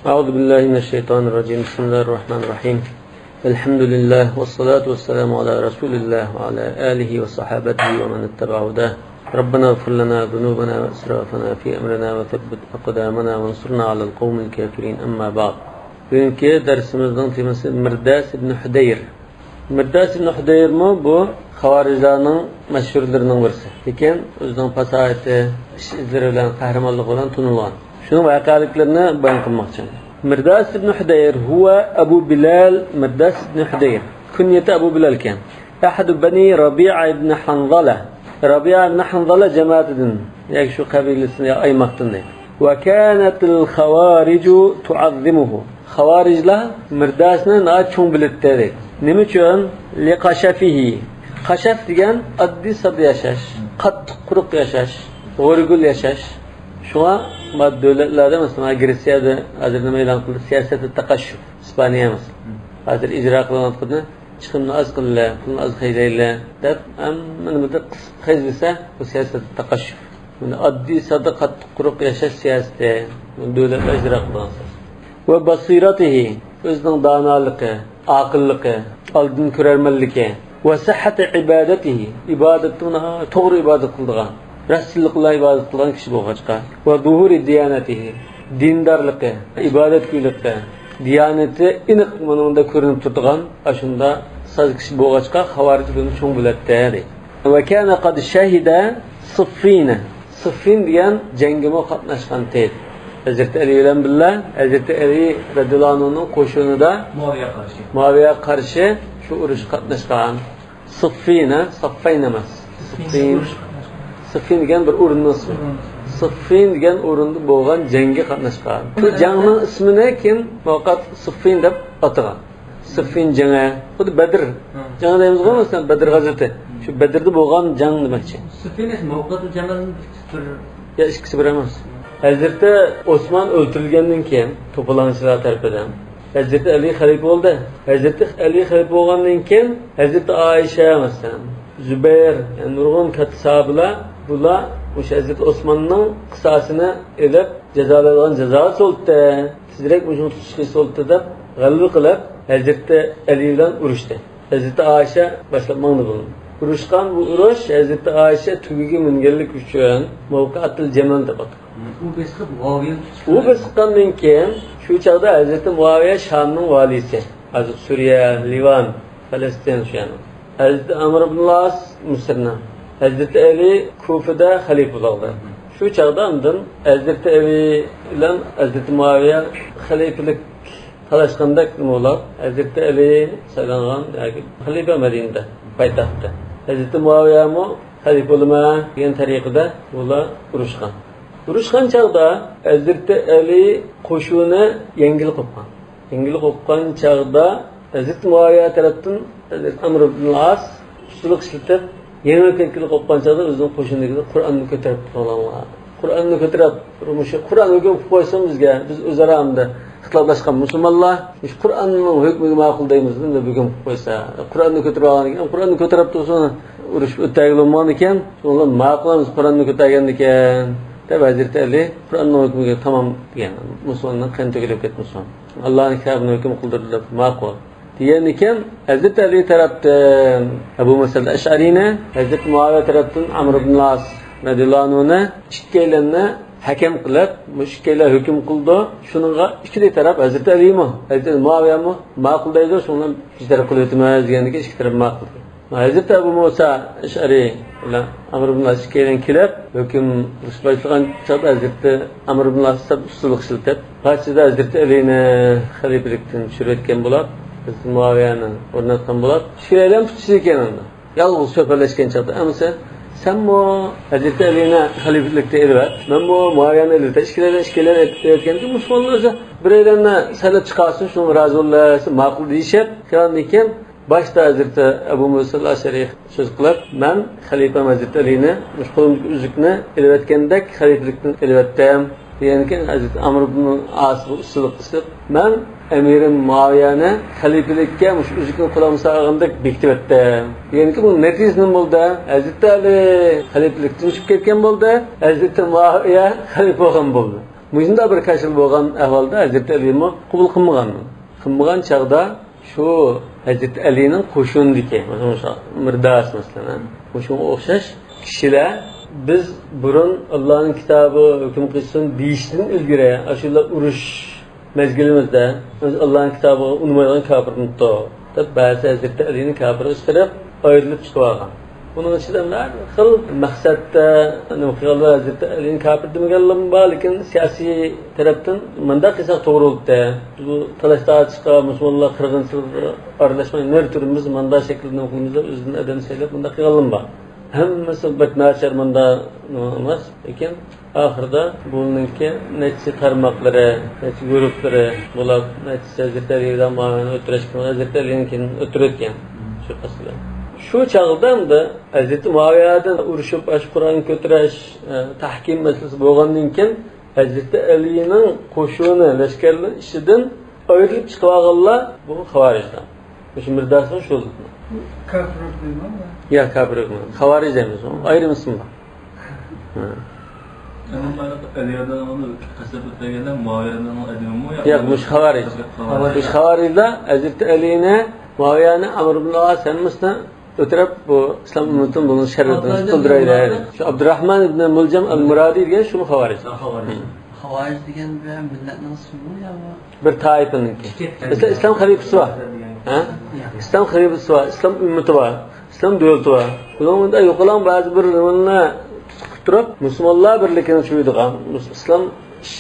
أعوذ بالله من الشيطان الرجيم. بسم الله الرحمن الرحيم. الحمد لله والصلاة والسلام على رسول الله وعلى آله وصحابته ومن اتبع هداه. ربنا اغفر لنا ذنوبنا وإسرافنا في أمرنا وثبت أقدامنا وانصرنا على القوم الكافرين. أما بعد. Bugünkü dersimizden teması Mirdas ibn Hudayr. Mirdas ibn Hudayr mu bu Xavarijlarning mashhurlarining birisi. Lekin o'zining fasahati, ish izlari bilan qahramonligi bilan tanilgan. Şunun vaqalıklarını bayan qilmoqchi. Mirdas ibn Hudayr huwa Abu Bilal Mirdas ibn Hudayr. Kunyati Abu Bilal kan. Ahad bani Rabi'a ibn Hanzala. Rabi'a ibn Hanzala cemaatidan, yani şu kabilesini aymaktan deydi. Ve kanatil xavaricu tuazzimuhu. Xavarijlar Mirdasni na cho'ng bilibdi deydi. Nima uchun? Li qashafihi. Qashaf degan oddiy sodda yashash, qattiq quruq yashash, g'o'rgul yashash. Şuna devletlerde mesela Gresya'da hazır nima e'lon qildi, siyosat taqashshuf. İspaniya mesela. Hazır icra qilinayotganda chiqimni az qilinglar, pulni az haydanglar deb hammani qaydisa bu siyosat taqashshuf. Buni oddiy sodda qattiq quruq yashash siyosati devletlar ijro qilgan. Va basiratihi, o'zining donoligi, aqlligi, oldin ko'rarmanligi va sihhati ibadatihi, ibodatini to'g'ri ibodat qildigan. Rasulullah ibadet kılan kişi bo'lg'achqa va zuhuri diyanatihi, dindarligi, ibodatgo'yligi, diyanati aniq buningda ko'rinib turadigan, ashunda soz kishi bo'lg'achqa Xavarij buni cho'ng biladi. Va kana qad shahida Siffin. Siffin degan jangga qatnashgan deydi. Hazrat Ali bilan billah, Hazrat Ali radhiyallohu anhuning qo'shinida Muaviyaga qarshi shu urush qatnashgan. Siffin, Saffayn emas. Siffin degan bir o'rinning ismi. Siffin degan o'rinda bo'lgan jangga qatnashgan. Bu jangning ismini kim vaqt Siffin deb atagan. Siffin jangi, xuddi Badr. Jang deymiz bo'lmasam Badr g'azoti. Shu Badrda bo'lgan jang demakchi. Siffin esa mavqati jamal bir ya ikkisi bir emas. Hazrati Osman o'ldirilgandan keyin to'polonchilar tarafidan Hazrati Ali xalifa bo'ldi. Hazrati Ali xalifa bo'lgandan keyin Hazrati Oysha masalan, Zubayr, yani nurg'un katta sahobalar bular o'sha Hazrat Osmonning qissasini elib jazolangan jazo so'ldi. Tezroq o'shani tutishga so'ldi deb g'alaba qilib Hazrat Ali bilan urushdi. Hazrat Oysha boshlab mangdi buni. Urushgan bu urush Hazrat Oysha tugiga minganlik uchun mavqatil jamal deb ataladi. U besqandan keyin shu chaqda Hazrat Muaviya Shamning valisi, hozir Suriya, Livan, Falastin shuni. Hazrat Amr ibn As Misrni, Hazrat Ali Kufada xalifa bo'ldi. Shu chaqda undan Hazrat Ali bilan Hazrat Muaviya xalifalik talashganda nima Hazrat Ali saylangan xalifa Madinada paytaxtda. Hazrat Muaviya mo xalifa bo'lma degan tariqada ular urushgan. Urushgan chaqda Hazrat Ali qo'shini yengil qo'ygan. Yengil qo'ygan chaqda Hazrat Muaviya tarafdan Hazrat Amr ibn As ustilik ishlatib yengil ketkilik qo'ygan chaqda o'zining qo'shinligida Qur'onni ko'tarib qolganlar. Qur'onni ko'tarib, Qur'on hukm qo'ysin bizga, biz o'zaro hamda ixtiloflashgan musulmonlar, shu Qur'onning hukmiga ma'qul deymiz deb hukm qo'ysa, Qur'onni ko'tarib olgan ekan, Qur'onni ko'tarib tursin, urush o'tagilman ekan, ular ma'qulmiz Qur'onni ko'targan ekan. Deb Hazrat Ali Qur'onning hukmiga tamom degan. Musulmonlar qancha to'g'rilib ketmasin. Allohning kitobini hukm qildirib ma'qul. Diyen ekan Hazrat Ali tarafdan Abu Musa al-Ash'ariyni, Hazrat Muaviya tarafdan Amr ibn As radhiyallohu anhuni ikkalanni hakam qilib, mushkillar hukm qildi. Shuningga ikkita taraf Hazrat Alimi, Hazrat Muaviyami ma'qul deydi, shundan ikki taraf qilib o'tmaydi deganiki ikki taraf ma'qul. Hazrat Abu Musa al-Ash'ari bilan Amr ibn As kelgan kelib, hukm rusbaylagan chaqda Hazrat Amr ibn As usullik ishlatib, qarshida Hazrat Alini xalifalikdan tushirayotgan bo'lib, Hazrat Muaviyani o'rnatgan bo'lib, shiraydan tutishdi ekan unda. Yolg'iz so'palashgan chaqda, amsa senmo Hazrat Alini xalifalikda edib, men bu Muaviyani elda ishkilar etayotganda musulmonlar biraylarni salat chiqarsin, shuni rozi bo'lsa ma'qul deyishib, keyin başta Hazrat Abu Musa al-Ash'ari so'z qilib, men xalifa Hazrat Alini qo'limdagi uzukni elvatgandek xalifalikdan elvatdim. Ya'ni Hazrat Amr ibn As usullik qilib, men Emirim Muaviyani xalifalikka mush uzukni qo'limga solgandek bekitib etdim. Ya'ni bu natija nima bo'ldi? Hazrat Ali xalifalikdan chiqib ketgan bo'ldi, Hazrat Muaviya xalifa bo'lgan bo'ldi. Mujinda bir kashf bo'lgan ahvolda Hazrat Alini qabul qilmagan. Qilmagan chaqda shu Hazrat Alining qo'shindiki, masalan, Mirdas masalan, shunga o'xshash kishilar biz burun Allohning kitobi hukm qilsin deyishdan ilgari ashula urush mezgilimizda Allohning kitobi unmaydigan kofirni deb ba'zi Hazrat Alining kofiri istirib ayrilib chiqib olgan. Bunun ichidan har xil maqsadda nima qilganlar Hazrat Alining kofir demaganlar bor, lekin siyosiy tarafdan menda qilsak to'g'ri bo'ldi. Bu talashda musulmonlar qirg'inchilik aralashmay ner turimiz menda shaklini o'qimiz o'zining adan saylab bunda qilganlar bor. Hammasi batnachar menda emas, lekin oxirida buningki necha tarmoqlari, necha guruhlari bo'lib, necha Hazrat Alidan ma'lum o'tirishgan, Hazrat Alidan o'tirgan shu qasda. Shu chaqda Hazrat Muaviyadan urushib Qur'on ko'tarish tahkim masalasi bo'lgandan keyin Hazrat Alining qo'shini lashkarlar ishidan ayrilib chiqib olganlar bu xavorijlar. Shu Mirdasning shu kafir deyman. Ya kafir emas. Xavorij emas, ayrimisi bor. Aliyadan onu qasab o'tganlar Muaviyadan adimmi yo? Yo'q, mush xavorij. Mush xavorijlar Hazrat Alini Muaviyani Amr ibn al-As hammasini o'tirib bu islom ummatining buni sharafini to'ldiraydi. Shu Abdurrahman ibn Muljam al-Muradi degan shu xavorij. Xavorij degan millatning ismi yo? Bir toifaniki. Mesela islom xalifasi bor. Ha? Islom xalifasi bor, islom ummati bor, islom davlati bor. Buningda yo'qolan ba'zi bir nimalarni turib musulmonlar birligini tushuydigan, islom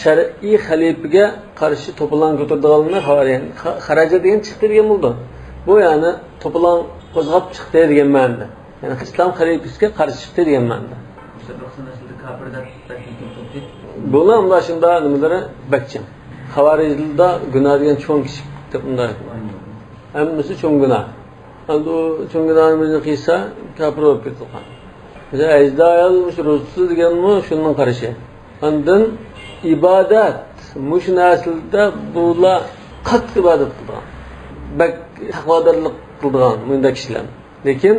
shar'iy xalifaga qarshi to'polon ko'tardiganlarni xarajat degan chiqdi degan bo'ldi. Bu ya'ni to'polon qo'zg'ab chiqdi degan ma'noda. Ya'ni islom xalifasiga qarshi chiqdi degan ma'noda. Bular unda shunda nimalari bakchim. Xavorijlarda gunoh degan cho'ng kishi deb unday. Hammasi cho'ng gunoh. Endi cho'ng gunohni qilsa kafir bo'lib ketgan. Biza ajdayal ro'zsiz deganmi shundan qarashi. Ondan ibodat mush naslda bular qattiq ibodat qilgan. Bak taqvodorlik qilgan bunda kishilar. Lekin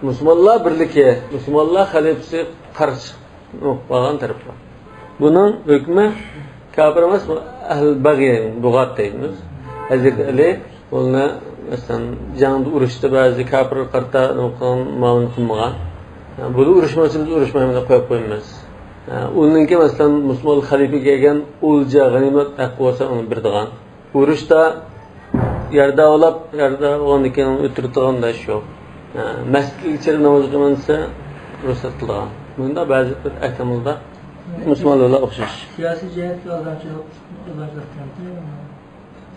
musulmonlar birligi, musulmonlar xalifasi qarshi bo'lgan taraf bor. Buning hukmi kafir emas, ahl bag'y lug'at deymiz. Hazrat Ali uni masalan jangda urushda ba'zi kafir qarta o'qigan ma'lum qilmagan. Bu urushmasimiz urushmaymiz qo'yib qo'yamiz. Uningki masalan musulmon xalifaga kelgan o'lja g'animat haqqi bo'lsa uni berdigan. Urushda yerda olib, yerda o'g'andan keyin o'tirtirganda shu. Masjidga ichari namoz o'qimansa ruxsat qilgan. Bunda ba'zi bir akamizda musulmonlarga o'xshash. Siyosiy jihatga odamchilik qilgan.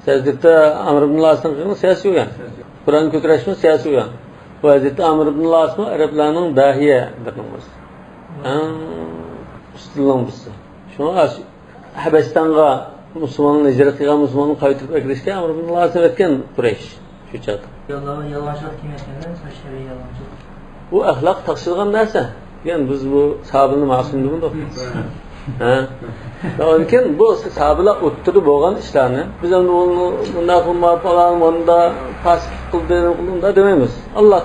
Hazratda Amr ibn al-As'ning qilgan siyosiy bo'lgan. Qur'on ko'tarishmi siyosiy bo'lgan. Bu Hazratda Amr ibn al-As'mi arablarning dahiya degimiz. Ustidan bo'lsa. Shuni Habasistonga musulmonlar hijrat qilgan musulmonni qaytarib kirishga Amr ibn al-As aytgan Quraysh shu chaqda. Yolg'onchilik qilmayotganlar, shariy yolg'onchilik. Bu axloq taqshirgan narsa. Yani biz bu sahabini ma'sum deymiz. Ha. Lekin bu sahabalar o'ttirib bo'lgan ishlarni biz endi uni bunday qilmay falan bunda tasdiq qildi demaymiz. Alloh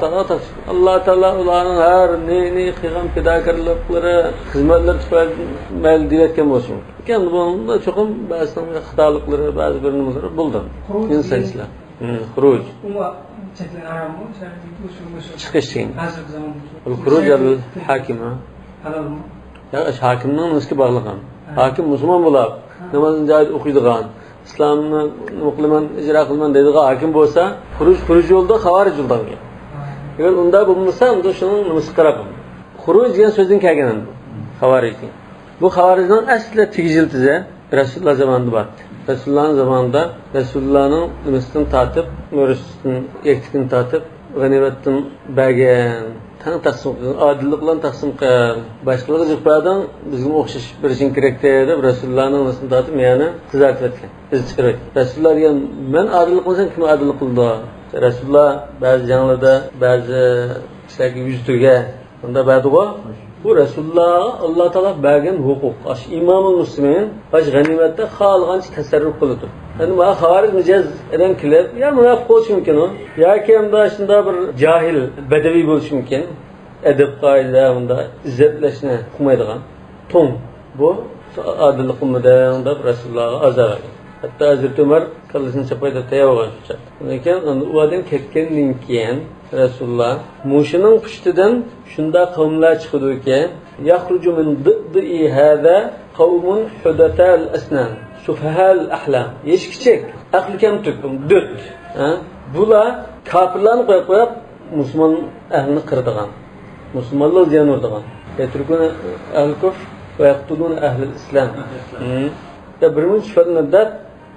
taolo ularning har neni qilgan fidokorliklari, xizmatlari tufayli mayli deyotgan bo'lsin. Lekin bunda cho'qim ba'zi xatoliklari, ba'zi bir nimalar bo'ldi. Insonlar. Xuruj. Chiqish. Xuruj al-hakima. Halalmi? Ya hakimning nusga bog'liqan. Hakim musulmon bo'lib, namozini joyida o'qiydigan, islomni o'qiman, ijro qilman deydigan hakim bo'lsa, xuruj yo'lda xavorij yo'ldan kelgan. Agar unda bo'lmasa, unda shuning nimasi qarab. Xuruj degan so'zdan kelgan bu. Xavorijning. Bu xavorijning asli tegijiltiza Rasululloh zamonida bor. Rasululloh zamonida Rasulullohning nimasidan tortib, mo'risdan yaktikdan tortib, g'animatdan bergan taqsim qilgan, odillik bilan taqsim qilgan. Boshqalarga ziqbadan bizga o'xshash birishing kerak deb Rasulullohning nasini tortib, meni tuzatib etgan. Biz chiqarib. Rasululloh degan, men odillik qilsam, kim odillik qildi? Rasululloh ba'zi janglarda, ba'zi ishlarga yuz turgan. Unda ba'diga bu Rasululloh Alloh taolo bergan huquq. Ash imomul muslimin bash g'animatda xohlagancha tasarruf qiladi. Endi bu xavarij mijoz edan kelib, ya munofiq bo'lishi mumkin u. Yoki hamda shunda bir jahil, badaviy bo'lishi mumkin. Adab qoida unda izzatlashni qilmaydigan. To'ng bu adillik qilmadan deb Rasulullohga azor qilgan. Hatto Hazrat Umar kallasini chapayda tayyorgan shu. Lekin u odam ketgandan keyin Rasululloh mushining pushtidan shunda qavmlar chiqadiki, yakhruju min diddi hada qawmun hudatal asnan, sufahal ahlam. Yeshkichik, aqli kam to'pim, dut. Bular kafirlarni qo'yib musulmon ahlini qirdigan. Musulmonlar ziyon urdigan. Yatrukuna ahl-kufr va yaqtuluna ahl-islam. Da birinchi sifatlarda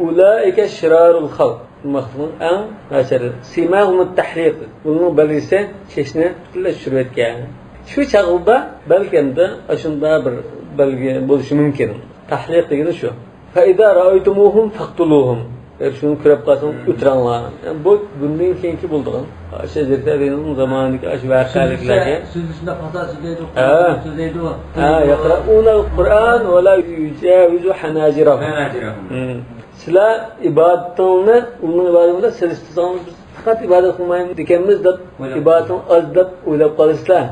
ulaika shirarul xalq. Mahmud ang nasir simahum at-tahriq. Bunun belgisi cheshni butunlay tushirib etgan. Shu chaqda balkanda ashunda bir belgi bo'lishi mumkin. Tahriq degani shu. Fa idza ra'aytumuhum faqtuluhum. Şunu kırıp kalsın, uçuranlar. Yani bu bundan keyinki bulduğum. Şezirte'nin zamanındaki aşı vakaliklerge. Sözlüsünde fazla söyleydi. Söyleydi o. Yakra'una Kur'an ve la yücavizu hanacirahum. Sizler ibadetini, onun ibadetini siz istiyorsanız fakat ibadet kılmayın dikemiz de ibadetin az da uylap kalışlar.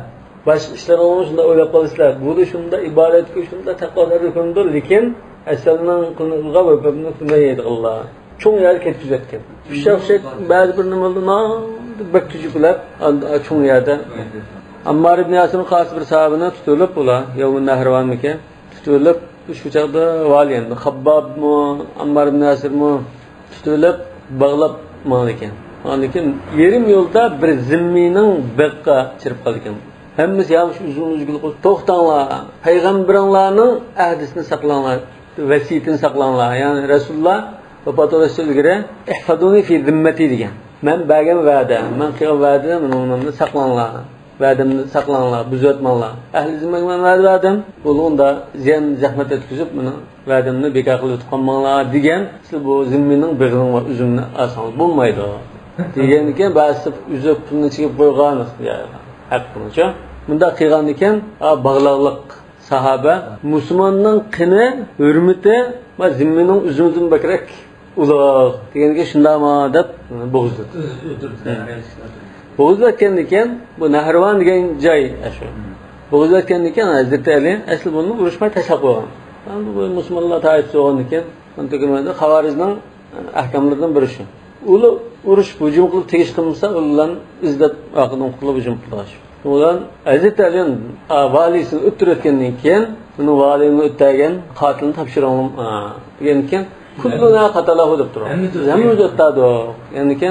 Başka işler olmuş da uylap kalışlar. Bu da şunda ibadet ki şunda takvalar hükümdür. Lakin eselinin kılınığa ve öpümünü kılmayıydı Allah. Çoğun yer ketküz etken. Şahşet bazı bir numaralı bekçücükler çoğun yerde. Ammar ibn Yasir'in khas bir sahabına tutulup ola. Yavmun Nahrivan mıken? Tutulup şu çağda valiyen. Habbab mı? Ammar ibn Yasir mi? Tutulup bağlap mağliken. Mağliken yerim yolda bir zimminin bekka çırp kalıken. Hemiz yağmış uzun uzun koş. Toxtanlar. Peygamberanlarının ahdisini saklanlar. Vesiyetini saklanlar. Yani Resulullah Vefat Resulü göre ihfaduni fi zimmeti diyen. Men bergen vədə, men qiyam vədədə men onunla saklanlar. Vədəmdə saklanlar, büzətmanlar. Əhli zimməyə men vədim. Onun da ziyan zəhmət etkizib məni vədəmni bekar qılıb tutqanmanlar diyen. Siz bu zimminin biğinin var üzümünü asanız bulmaydı. Diyen iken bəzi üzüb pulunu çekib qoyğanız yani. Haqqınca. Bunda qıyğan iken bağlaqlıq sahabe Müslümanның qini, hürmeti və zimminin üzümüzün bəkrək ulaq degenge shundama deb bo'g'izdi. Bo'g'izlatgan ekan, bu Nahrivan degan joy shu. Bo'g'izlatgan ekan Hazrat Ali asli buni urushmay tashlab qo'ygan. Endi bu musulmonlar ta'yib bo'lgan ekan, antigimada Xavarizning ahkamlaridan biri shu. Uli urush hujum qilib tegish qilmasa, ularni izlab aqdan qilib hujum qilish. Ular Hazrat Ali valisini o'ttirayotgandan keyin, uni valini o'ttirgan qotilni topshirdim degan ekan. Kulluna qatalahu deb turadi. Hamma o'tadi. Ya'ni ki,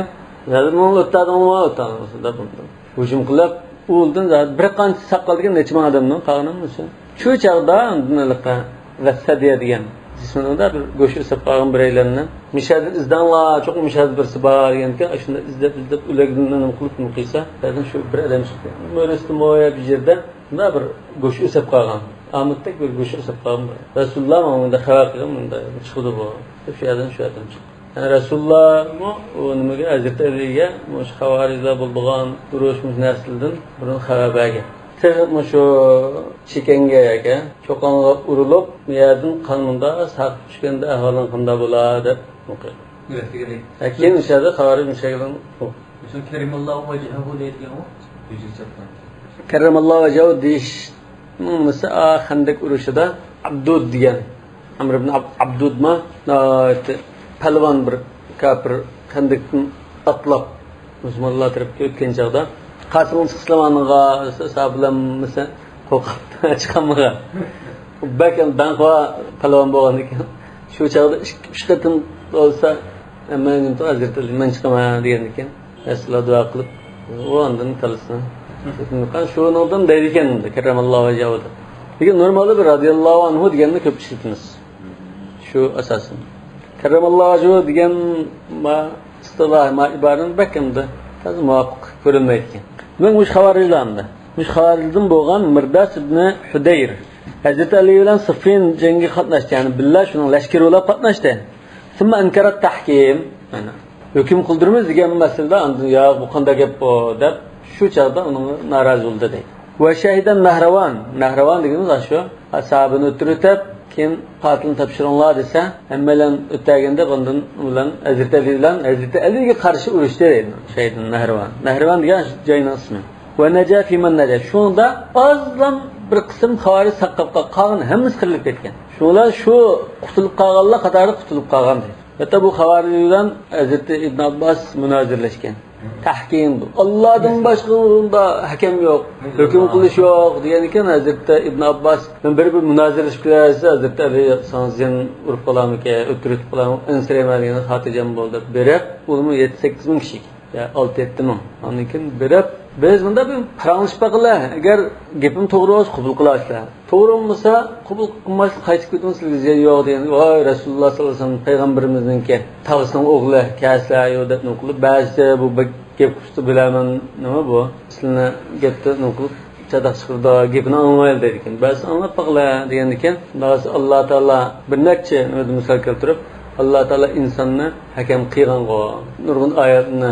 zalimon o'tadi, o'tadi deb turadi. Hujum qilib, o'ldan bir qancha saqalgan necha ming odamning qag'inimi shu. Shu chaqda bundaqa vasadiya degan jismida bir go'sht isib qolgan biraylarni mishad izdanlar, cho'q mishad birsi bor ekan, shunda izlab ularni qilib qilsa, dedim shu bir odam chiqdi. Mo'ristimoya bir yerda bunda bir go'sht isib qolgan. Ahmet'tek bir go'sht isib qolgan. Rasululloh unda xabar qilgan, unda chiqdi bu. Shu yerdan chiqdi. Yani Rasululloh o nimaga Hazrat Aliga mush xavarizlar bo'lgan urushimiz narsildan buni xabar bergan. Teg'mi shu chekanga aka, cho'qonga urilib, bu yerdan qonunda saq tushganda ahvolan qanday bo'ladi deb o'qiydi. Keyin o'shada xavariz mushagidan Shu karimallohu vajhahu deydigan u. Karimallohu vajhahu deyish Musa Xandak urushida Abdud degan Amr ibn Abdudma palvon bir kafir Xandakdan atlab musulmonlar tarafga o'tgan chaqda Qasim islomoniga sahablamisa qo'rqib chiqamagan. Bakam danqo palvon bo'lgan ekan. Shu chaqda ish qatim bo'lsa men Hazrat Ali men chiqaman degan ekan. Rasululloh duo qilib, o'ndan qilsin. Qan shuningdan deydi ekan, karamallohu vajhahu. Lekin normalda bir radhiyallohu anhu deganni ko'p ishlatamiz. Shu asosan. Karamallohu vajhahu degan istiloh iboraning bakamda ta'zim muvofiq ko'rilmaydi ekan. Men mush xavarijlarni, mush xavarijdan bo'lgan Mirdas ibn Hudayr Hazrat Ali bilan Siffin jangi qatnashgan, billah shuning lashkari bo'lib qatnashdi. Summa ankarat tahkim, ana hukm qildirmiz degan masalada endi yo bu qanday gap bu deb shu chaqda uni norozi bo'ldi deydi. Va shahidan Nahravan deganimiz shu ashabini o'tirib keyin qotilni topshiringlar desa, hammalar o'taganda bundan bilan Hazrat Aliga qarshi urushdi deydi. Shahidan Nahravan degan joyning ismi. Va najafi man najaf. Shunda ozlam bir qism xavariz saqab qolgan, hammasi qirilib ketgan. Şular şu qutulib qolganlar qatori qutulib qolgan deydi. Hatta bu xabarlar bilan Hazrat Ibn Abbas munozirlashgan. Tahkim bu. Allohdan boshqa unda hakam yo'q, hukm qilish yo'q degan ekan Hazrat Ibn Abbas. Bir munozirlashib kelsa Hazrat Ali sanzin urib qolamiki, o'tirib qolamiki, insiraymagan xotirjam bo'ldi. Berib, uni 7-8 ming kishi. Ya 6-7 ming. Ondan keyin berib biz bunda bir qarang'ishib baqinglar. Agar gapim to'g'ri bo'lsa qabul qilasizlar. To'g'ri bo'lmasa qabul qilmas qaytib ketamiz sizga yo'q degan. Voy Rasululloh sollallohu alayhi vasallam payg'ambarimizningki tavsining o'g'li kaslar yo'q deb qilib ba'zi bu gap qilishni bilaman nima bu? Sizlarni gapni nima qilib chadaq chiqirdi, gapini anlamaydi dedi ekan. Ba'zi anlab baqinglar degan ekan. Alloh taolo bir necha nima misol keltirib Alloh taolo insonni hakam qilgan-ku. Nurg'un oyatni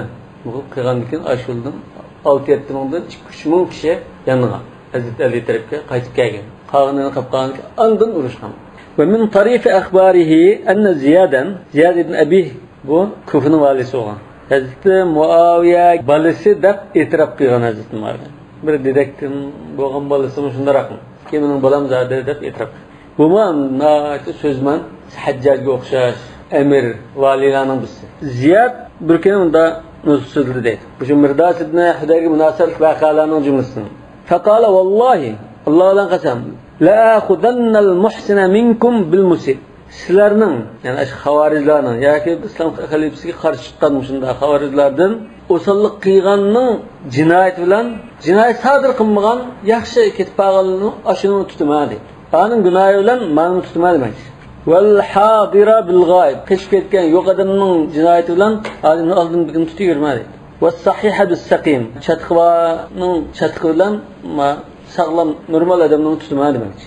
qilgan ekan ashuldan 6-7 mingdan 2-3 ming kishi yanığa Hazrat Ali tarafga qaytib kelgan. Qog'ini qapqan andan urushgan. Va min tarifi akhbarihi anna Ziyad ibn Abi bu Kufning valisi bo'lgan. Hazrat Muaviya balisi deb e'tirof qilgan Hazrat Muaviya. Bir dedektim bo'lgan balisi shundaroqmi? Kimning balam zade deb e'tirof. Bu mana so'zman Hajjajga o'xshash emir valilarning birisi. Ziyad bir kun unda nusuzdu deydi. Bu Mirdas ibn Hudayga münasib vaqalarning jumlasi. Faqala vallahi Allohdan qasam la akhudanna al-muhsina minkum bil musib. Sizlarning, ya'ni ash xavarijlarning yoki islom xalifasiga qarshi chiqqan shunda xavarijlardan o'sallik qilganning jinoyat bilan jinoyat sodir qilmagan yaxshi ketib qolganini ashuni tutmadi. Qonun gunohi bilan ma'lum tutmadi demak. Vel hadira bil g'ayb. Qish ketgan yo'q odamning jinoyati bilan odamni oldin birini tutib yurmadi. Va sahiha bis saqim. Chatqining chatqi bilan sog'lom normal odamning tutmadi demak.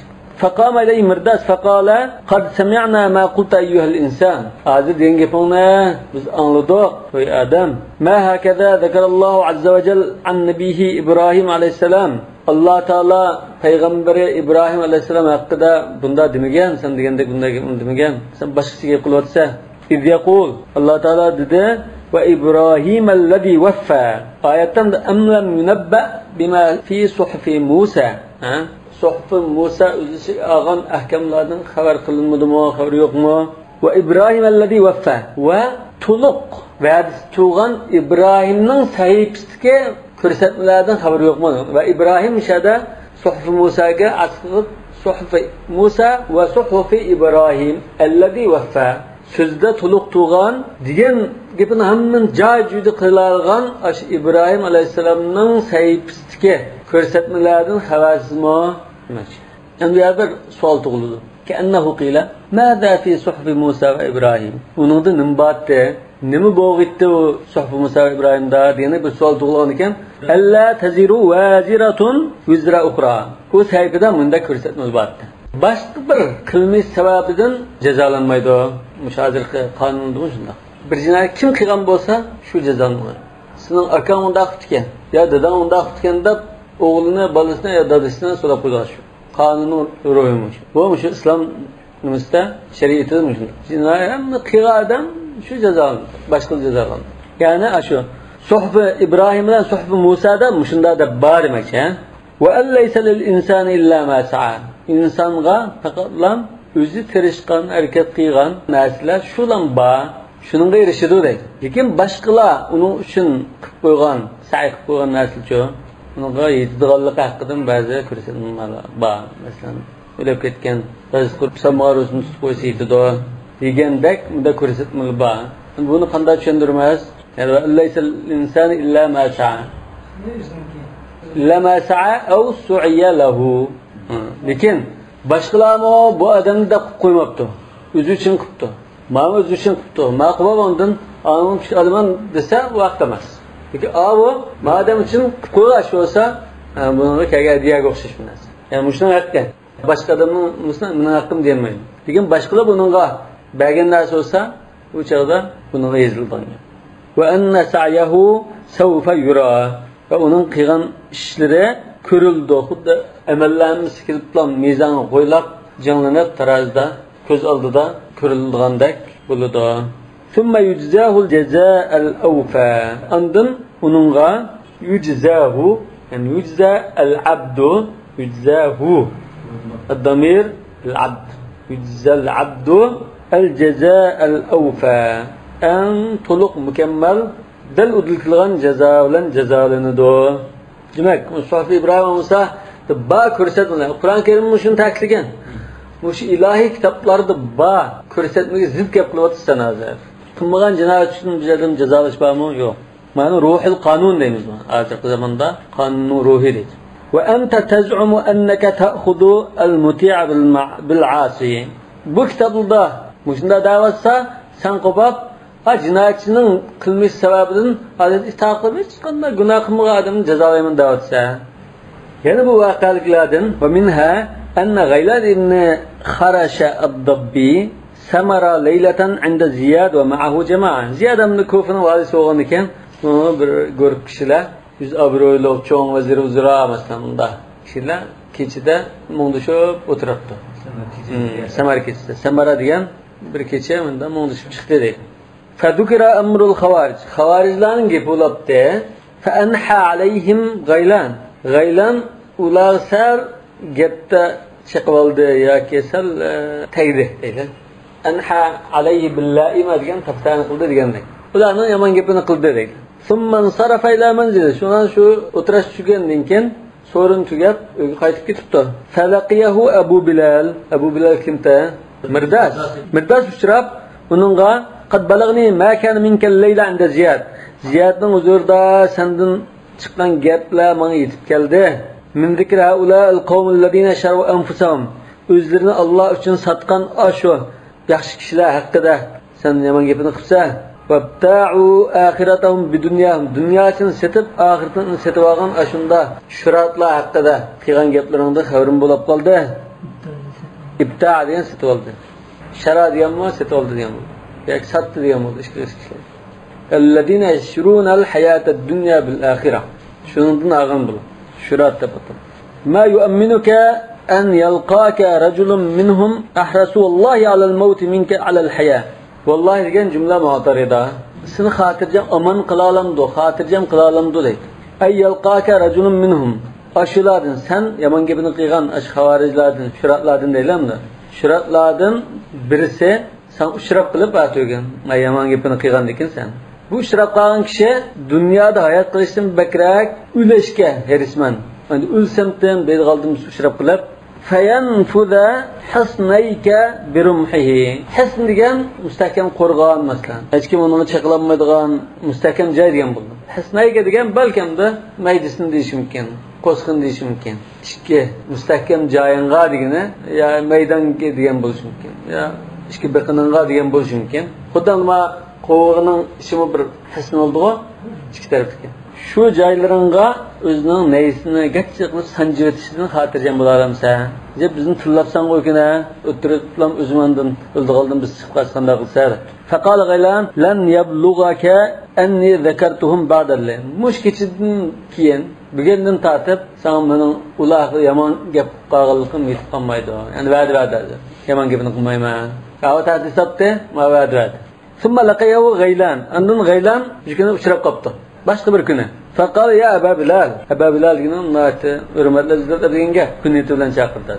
فقام إليه مرداس فقال قد سمعنا ما قلت أيها الإنسان هذا ينقفنا بس أنلدوق في آدم ما هكذا ذكر الله عز وجل عن نبيه إبراهيم عليه السلام Allah Teala Peygamberi İbrahim Aleyhisselam hakkında bunda demigen, sen degende bunda demigen, sen başka şey kılıyorsa, İz yakul, Allah Teala dedi, ve İbrahim ellezî veffa. Ayetten de emlem yunebbe bima fi suhfi Musa. Suhfi Musa özü ağan ahkamlardan haber kılınmadı mı, haber yok mu? Ve İbrahim ellezî veffa. Ve tuluk ve tuğan İbrahim'nin sahipsizliği ko'rsatmalardan xabar yo'qmi? Va Ibrohim shada suhfi Musaga asqib suhfi Musa va suhfi Ibrohim allazi vaffa so'zda to'liq tug'an degan gapini hamman joy-joyda qilingan ash Ibrohim alayhisalomning sahifasiga ko'rsatmalardan xabarsizmi? Endi bir savol tug'ildi. Kannahu qila madha fi suhfi Musa va Ibrohim? Uningda nima bordi? Nima bo'lg'itdi u suhfi Musa va Ibrohimda degan bir savol tug'ilgan ekan. Alla taziru waziratun wizra ukhra. Bu sayfada bunda ko'rsatma bordi. Boshqa bir qilmish sababidan jazolanmaydi. Mushozirqi qonunda shunda. Bir jinoyat kim qilgan bo'lsa, shu jazolanadi. Sizning akang unda qilgan, yo dadang unda qilgan deb o'g'lini, bolasini yo dadasini so'rab qo'ygan shu. Qonunning ro'yimi shu. Bu shu islom nimasida shariatida shu. Jinoyatni qilgan odam shu jazolanadi, boshqa jazolanadi. Ya'ni shu suhfi Ibrohim bilan suhfi Musada shunda deb bor demakchi. Va allaysa lil insani illa ma sa'a. Insonga faqatlam o'zi tirishgan, harakat qilgan narsalar shulan bor, shuningga erishadi deydi. Lekin boshqalar uning uchun qilib qo'ygan, sa'i qilib qo'ygan narsalar-chi, unga yetadiganligi haqidan ba'zi ko'rsatmalar bor. Masalan, o'lib ketgan rizq samarosini tutib qo'ysa yetadi degandek bunda ko'rsatmalar bor. Buni qanday tushuntiramiz? Allaysa al-insanu illa ma sa'a. Illa ma sa'a aw su'iya lahu. Lekin boshqalarmi bu odamni da qo'ymabdi. O'zi uchun qilibdi. Men o'zi uchun qilibdi. Men qilmagandan anim olaman desa vaqt emas. Lekin bu madam uchun qo'ygan bo'lsa, bunga kelgan diyaga o'xshash emas. Ya'ni shuni haqqi. Boshqa odamning mening haqqim demaydi. Lekin boshqalar bunga bergan narsa bo'lsa, bu chog'da bunga yozilgan. Va anna sa'yahu sawfa yura. Va uning qilgan ishlari ko'rildi. Xuddi amallarimiz kilplan mezonga qo'yilib, jonlanib tarazda ko'z oldida ko'rilgandek bo'ladi. Thumma yujzahu al-jazaa al-awfa. Andan uningga yujzahu, ya'ni yujza al-abdu, yujzahu ad-damir al-abd. Yüczal abdu el ceza'el awfa. En to'liq mukammal dil udilgan jazo bilan jazolanadi. Demak, Mustafa Ibrohim Musa ba ko'rsatmalar. Qur'on Karim shuni ta'kidlagan. Mush ilohiy kitoblarda ba ko'rsatmaga zid gap qilyapsan hozir. Qilmagan jinoyat uchun bizlardan jazolash bormi? Yo'q. Mana ruhul qonun deymiz. Hozirgi zamonda qonun ruhi deydi. Ve ente tez'umu enneke ta'khudu el-muti'a bil-'asi. Bu kitobda mushunda davatsa sen qopab jinoyatchining qilmish sababidan hozir itoat qilib qanday gunoh qilmagan odamni jazolayman davatsa. Yana bu voqealiklardan ve minha anna Gaylan ibn Kharasha ad-Dabbi samara leylatan 'inda Ziyad ve ma'ahu jama'a. Ziyad ibn Kuf'ning valisi bo'lgan ekan, uni bir ko'rib kishilar yüz abro'yli cho'ng vazir uzra masalan unda kishilar kechida mundishib o'tiribdi. Samara kechida. Samara degan bir kecha bunda mundishib chiqdi deydi. Fadukira amrul khawarij. Khawarijlarning gapi bo'libdi. Fa anha alayhim Gaylan. Gaylan ular sar gapda chiqib oldi yoki sal tagdi deydi. Anha alayhi billahi degan tafsir qildi degandek. Ularning yomon gapini qildi deydi. Summan sarafa ila manzili. Shundan shu o'tirash tugandan keyin so'rin tugab uyga qaytib ketibdi. Falaqiyahu Abu Bilal. Abu Bilal kimda? Mirdas. Mirdas uchrab uningga qad balagni ma kana minka layla inda Ziyad. Ziyadning huzurida sendan chiqqan gaplar menga yetib keldi. Min zikra ula al-qawm alladina sharu anfusahum. O'zlarini Alloh uchun satgan ashu yaxshi kishilar haqida sen yomon gapini qilsa Vabta'u axiratahum bidunyahum. Dunyosini setib, oxiratini setib olgan ashunda shuratlar haqida qilgan gaplaringda xabarim bo'lib qoldi. İbta' degan setib oldi. Shara deganmi, setib oldi deganmi? Yoki satdi degan bo'ldi ishga ishlar. Alladina yashruna al-hayata ad-dunya bil-akhirah. Shundan olgan bu. Shurat deb ataladi. Ma yu'minuka an yalqaka rajulun minhum ahrasu Allohi alal-maut minka alal-hayah. Vallahi degan jumla mu'tarida. Seni xotirjam aman qila olamdi, xotirjam qila olamdi deydi. Ay yalqaka rajulun minhum. Ashulardan sen yomon gapini qilgan ash xavarijlardan, shuratlardan deylamdi. Shuratlardan birisi sen ushrab qilib atgan. Ay yomon gapini qilgan ekansan. Bu ushrab qolgan kishi dunyoda hayot qilishdan bakrak ulashga herisman. Endi ulsamdan bedg'aldim ushrab qilib fayanfuda hasnayka birumhihi. Hasn degan mustahkam qo'rg'on masalan. Hech kim uni chaqlanmaydigan mustahkam joy degan bo'ldi. Hasnayka degan balkamda maydisini deyish mumkin, qo'sqin deyish mumkin. Ikki mustahkam joyinga degani ya maydonga degan bo'lishi mumkin. Ya ikki biqininga degan bo'lishi mumkin. Xuddi nima qo'g'ining ishimi bir hasn oldi-ku, ikki tarafga. Shu joylaringga o'zining neysini gachchiqni sanjib etishdan xotirjam bo'la olamsa, deb bizni tillabsan qo'ykina, o'tiriblam o'zimdan o'ldiqoldim biz chiqib qasqanda qilsa. Faqala Gaylan lan yablughaka anni zakartuhum ba'dalle. Mush kechidan keyin bugundan tortib sen mening ular yomon gap qilganligim yetib qolmaydi. Ya'ni va'da yomon gapni qilmayman. Qavata desabdi, ma va'da. Summa laqiyahu Gaylan. Andan Gaylan shukuni uchrab qopdi. Başka bir günü. Faqal ya Abu Bilal. Abu Bilal günün nati hurmatli zotlar deganga kunniyati bilan chaqirdi.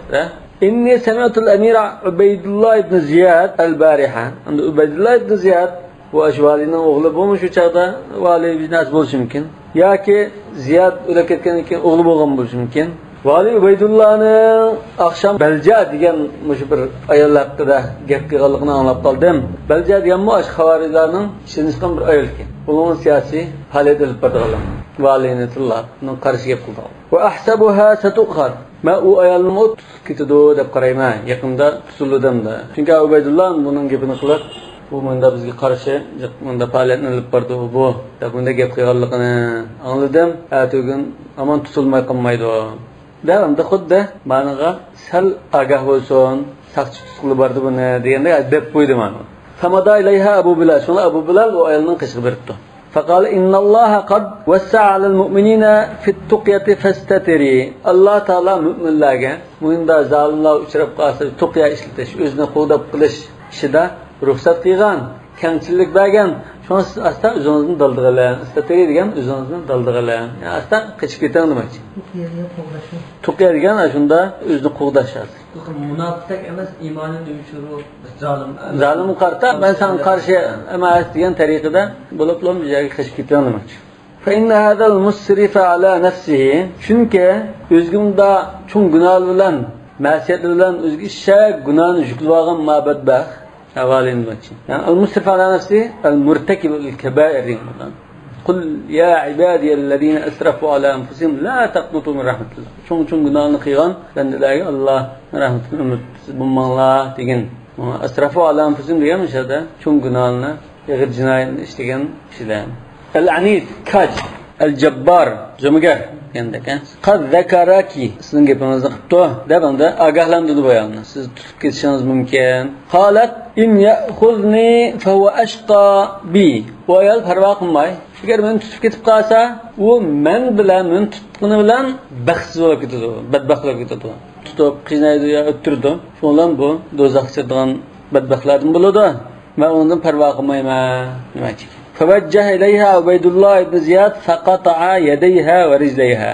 Inni sami'tu al-amira Ubaydullah ibn Ziyad al-bariha. Unda Ubaydullah ibn Ziyad bu ashvalining o'g'li bo'lmish shu chaqda vali biznes bo'lishi mumkin. Yoki Ziyad o'lib ketgandan keyin o'g'li bo'lgan bo'lishi mumkin. Vali Ubaydullahning akşam Balja degan mush bir ayol haqida gap qilganligini anglab qoldim. Balja degan mush xavarijlarning ishini chiqqan bir ayol ekan. Uning siyosiy faoliyat olib boradilar. Valiyatullohning qarshi gap qildi. Va ahsabuha satuqhar. Ma u ayolning ot ketidi deb qarayman. Yaqinda tusuldimda. Chunki Ubaydullah buning gapini qilib, bu menda bizga qarshi, menda faoliyatni olib bordi bu. Bunda gap qilganligini angladim. Atugin aman tusulmay qolmaydi. Davamda xuddi managa sal agah bo'lsin, saqchi tutquli bordi buni deganda deb qo'ydi mana. Famada ilayha Abu Bilal. Shuna Abu Bilal o ayolning qishib beribdi. Faqala innalloha qad wassa'a alal mu'minina fit tuqyati fastatiri. Alloh taolo mu'minlarga bunda zolimlar uchrab qolsa tuqya ishlatish, o'zini qo'dab qilish ishida ruxsat qilgan, kamchilik bergan. Şunu siz asla özünüzün daldırılan, strateji degan özünüzün daldırılan. Yani asla kaçıp geten demek. Tuqya degan şunda özünü qo'g'dashadi. Munofiqlik emas, iymonning uyushuru zolim. Zalim qarta ben sana qarshi emas degan tariqada bo'lib bir joyga kaçıp geten demek. فإن هذا المسرف على نفسه çünkü özgümdə çoğ günah bilan, ma'siyat bilan özgü işə günahını yüklüğən mabədbəx havalin demek. Yani المسرف على نفسه المرتكب للكبائر. قل يا عبادي الذين أسرفوا على أنفسهم لا تقنطوا من رحمة الله. Çoğ günahını qıyğan bendeləgi Allah rahmetini ümid bulmanlar degen. Asrafu ala anfusihim degan işdə çoğ günahını, ağır cinayətini işləyən kişilər. El-anid, kaç, el-jabbar, zömüger kendek. Qad zakaraki, sizin gepinizde qıptı, debanda agahlandırdı bu yanına. Siz tutup geçişiniz mümkün. Qalat, in ya'khudni fehuve ashqa bi. Bu ayal parva qılmay. Eğer beni tutup ketip qalsa, o men bilan, men tutqını bilan baxtsiz bo'lib ketadi, badbaxt bo'lib ketadi. Tutup qiynaydi ya öttürdü. Şondan bu dozaqçıdan badbaxtlardan bo'ladi. Men ondan parva qılmayman. Nima ki? فوجه إليها عبيد الله بن زياد فقطع يديها ورجليها.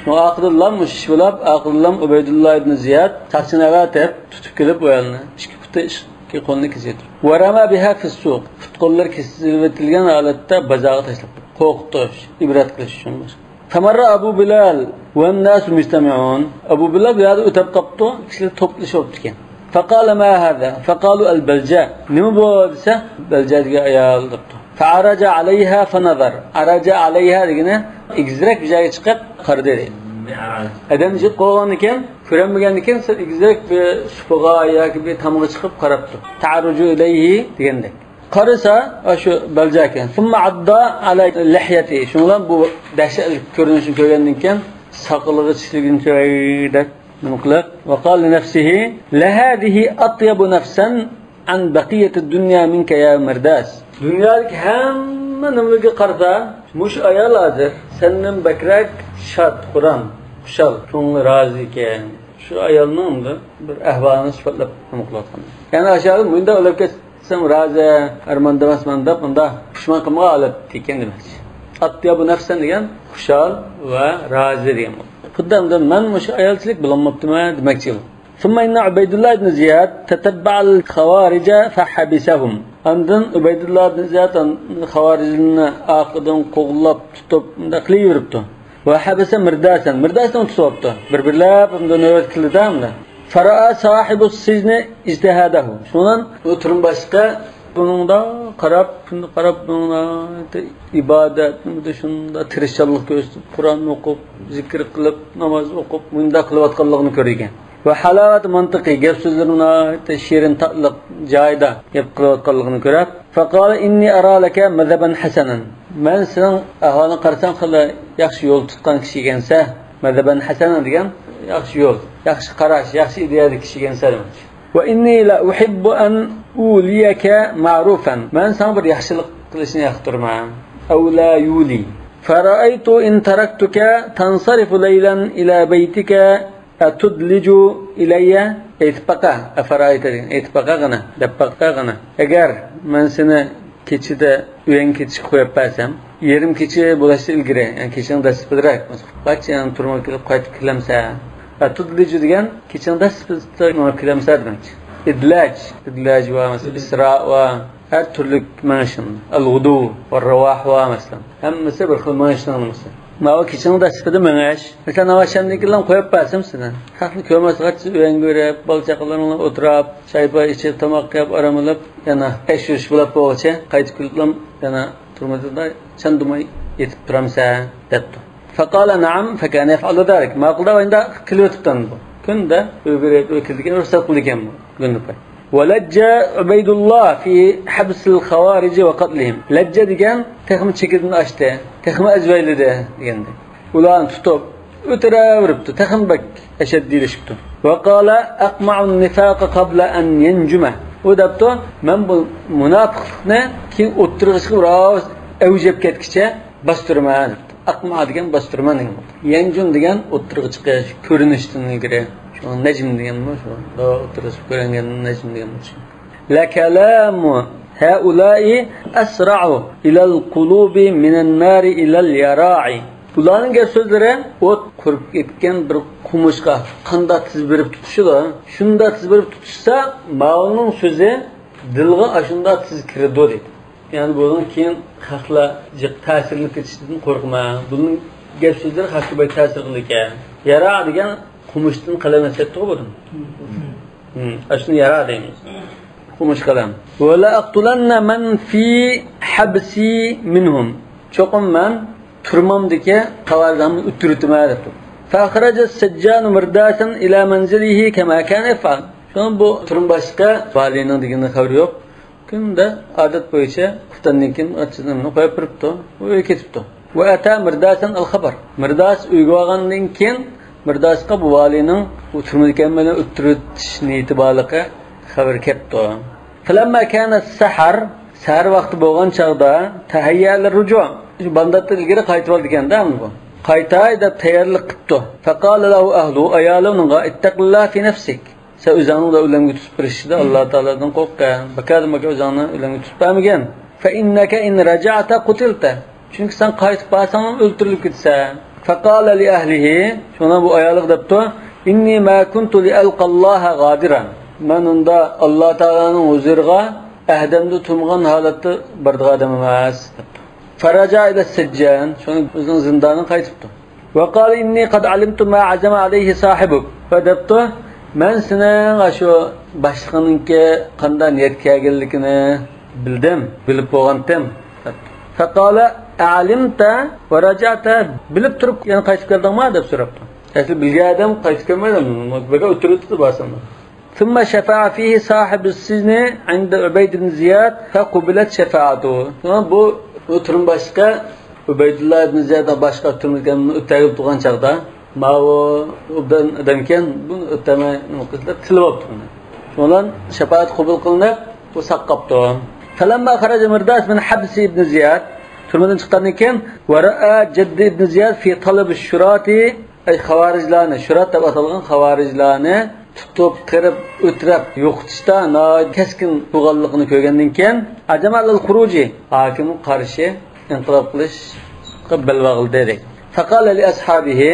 وآخر الله مش بلاب آخر الله عبيد الله بن زياد saçına vatep tutup gelip o yanına. İşki kutu işki kolunu kesiyordu. ورمى بها في السوق. Futkollar kesilvetilgen alette bacağı taşlap. Korktuş, ibret kılıç şunlar. فمر أبو بلال والناس مجتمعون. Abu Bilal bir yerde ötep kaptı. Kişiler topluş oldukken. فقال ما هذا؟ فقالوا البلجاء. نمو bu dese Belca diye ayağı aldırdı. فعرج عليها فنظر. عرج عليها degene igzirek bir joyga chiqib qaradi. Adam jit qo'ygan ekan, ko'ranmagan ekan, igzirek bir supaga yoki bir tamga chiqib qarabdi. Ta'ruju ilayhi deganda. Qarasa, shu balja ekan. Thumma adda ala lihyati. Shundan bu dahshatli ko'rinishini ko'rgandan keyin saqiliga chiqligini joyida nima qilib, va qala li nafsihi la hadhihi atyabu nafsan an baqiyat ad-dunya minka ya mardas. Dünyadaki hamma nimaga qarsa, mush ayol hozir sendan bakrak shod, Qur'on, xushal, ko'ngli rozi ekan. Shu ayolning bir ahvolini sifatlab qilayotgan. Ya'ni aşağı bunda o'lib ketsam rozi, armonda emasman deb unda pushmon qilmoq olib ekan demak. Atya bu nafsan degan xushal va rozi degan. Xuddi men mush ayolchilik bilanmabman demakchi. ثم إن عبيد الله بن زياد تتبع الخوارج فحبسهم. Ondan Ubeydullah ibn Ziyad xavarijni aqdan qo'g'lab tutib daqli yuribdi. Va habasa mirdasan. Mirdasdan tutibdi. Bir-birlab undan navbat qildida. Faraa sahibu sijni ijtihadahu. Shundan o'tirim boshqa buningda qarab buningda ibodatni shunda tirishchilik ko'rsatib, Qur'on o'qib, zikr qilib, namoz o'qib, bunda qilayotganligini ko'rgan. Ve halavat mantıqi gap sözlerine şirin tatlık joyida gap qilayotganligini ko'rib, faqala inni ara laka madhaban hasanan. Men sening ahvolingni qarasam xila yaxshi yo'l tutgan kishi ekansa, madhaban hasanan degan yaxshi yo'l, yaxshi qarash, yaxshi ideyali kishi ekansa demoqchi. Ve inni la uhibbu an uliyaka ma'rufan. Men sana bir yaxshilik qilishni yoqtiraman. Aw la yuli. Fara'aytu in taraktuka tansarifu laylan ila baytika atudliju ilayya etpaqa afaraytadin etpaqa gana dappaqa gana. Agar men seni kechida uyang kechib qo'yib qo'ysam, yerim kechi bo'lishda ilgari, ya'ni keching dasbirak, qachon turma kelib qaytib kelamsa, atudliju degan keching dasbirak kelamsa demakchi. idlaj va masalan isra va her türlü manşın, al-ghudu ve ravah va masalan. Hammasi bir xil manşın mesela. Mava kişinin de sıfırdı mengeş. Mesela navaşandakilerin koyup basım sana. Haklı kömez kaç üyen görüp, balçaklarına oturup, çaypa içip, tamak yap, aramalap, yana eş yürüş bulup boğaça, kayıt külüplem, yana turmadı da sen dumayı yetip duramsa, dettu. Fakala naam, fekâne yef'alı darik. Maqılda oyunda kilyotuktan bu. Künde, öküldükken, ruhsat kılıken bu. Gündük bay. ولج عبيد الله في حبس الخوارج وقتلهم. لج diyen tekme çekildiğini açtı. Tekme ezbeyledi diyendi. Ulan tutup ötürüptü. Tekme bak eşeddileşipti. Ve qala aqma'un nifaq qabla an yanjuma. O daptı men bu münafıklıkni ki o'ttirg'ishga biroz avjab ketkicha bastırman. Aqma degan bastırman degan. Yanjum degan o'ttirg'ish ko'rinishdan ilgari. Necm diyen mi? O'tirib ko'rangan necm diyen mi? La kalamu Haulai asra'u ilal qulubi minan nari ilal yara'i. Bularning gap so'zlari o't qurib ketgan bir qumushqa qanday tiz berib tutishida, shunda tiz berib tutishsa, ma'lumning so'zi dilga ashunda tiz kirdi deydi. Ya'ni bundan keyin xalqlar ta'sirli ketishdan qo'rqma. Buning gap so'zlari xalqqa bay ta'sir qildi ekan. Yara degan qumushdan qalamasatdi bo'dim. Ashuni yara deymiz. Qumush qalam. Va la aqtulanna man fi habsi minhum. Cho'qim man turmamdagi qavarlarni o'tirtma debdi. Fa kharaja sajjan mirdasan ila manzilihi kama kana fa'al. Shuni bu turmboshqa valining deganini xabar yo'q. Kunda odat bo'yicha quftandan keyin achchiqni qo'yib turibdi. U ketibdi. Va ata mirdasan al-xabar. Mirdas uyga olgandan keyin mirdasqa bu valining u turmadan bilan o'tiritish niyati borligi xabar kelibdi. Falamma kana as-sahar sahar vaqti bo'lgan chaqda tahayyal ruju' bandatdan ilgari qaytib oldi ekanda bu. Qaytay deb tayyorlik qildi. Faqala lahu ahlu ayalunga ittaqillah fi nafsik. Sen o'zingni o'limga tutib turishda Alloh taoladan qo'rqqan. Bakadimga o'zingni o'limga tutib bermagan. Fa innaka in raja'ta qutilta. Chunki sen qaytib borsang o'ldirilib ketsan. Faqala li ahlihi, shuna bu ayoliq debdi, inni ma kuntu li alqallaha gadiran. Men unda Alloh taolaning huzuriga ahdamda tumgan holatda birdiga odam emas. Faraja ila sajjan, shuni o'zining zindoniga qaytibdi. Va qala inni qad alimtu ma azama alayhi sahibuk. Fa debdi, men sening shu boshlig'iningki qanday niyat kelganligini bildim, bilib bo'lgandim. Faqala a'limta va raja'ta, bilib turib yana qaytib keldingmi deb so'rabdi. Asli bilgan odam qaytib kelmaydimi? Mutbaga o'tiribdi boshida. ثم شفع فيه صاحب السجن عند عبيد بن زياد فقبلت شفاعته. Bu turmboshqa Ubaydullah ibn Ziyad boshqa turmdan o'tayib turgan chaqda ma'u obdan adamken bu o'tamay qilib tilib olibdi. Shundan shafaat qabul qilinib, bu saqqabdi. Falamma kharaja Mirdas min habsi ibn Ziyad, turmadan chiqqandan keyin va ra'a Jadd ibn Ziyad fi talab ash-shurati ay xavarijlarni, shurat deb atalgan xavarijlarni tutib qirib o'tirib yo'qitishda keskin bo'lganligini ko'rgandan keyin ajamal al-xuruji hokim qarshi inqilob qilish balva qildi dedi. Faqala li ashabihi,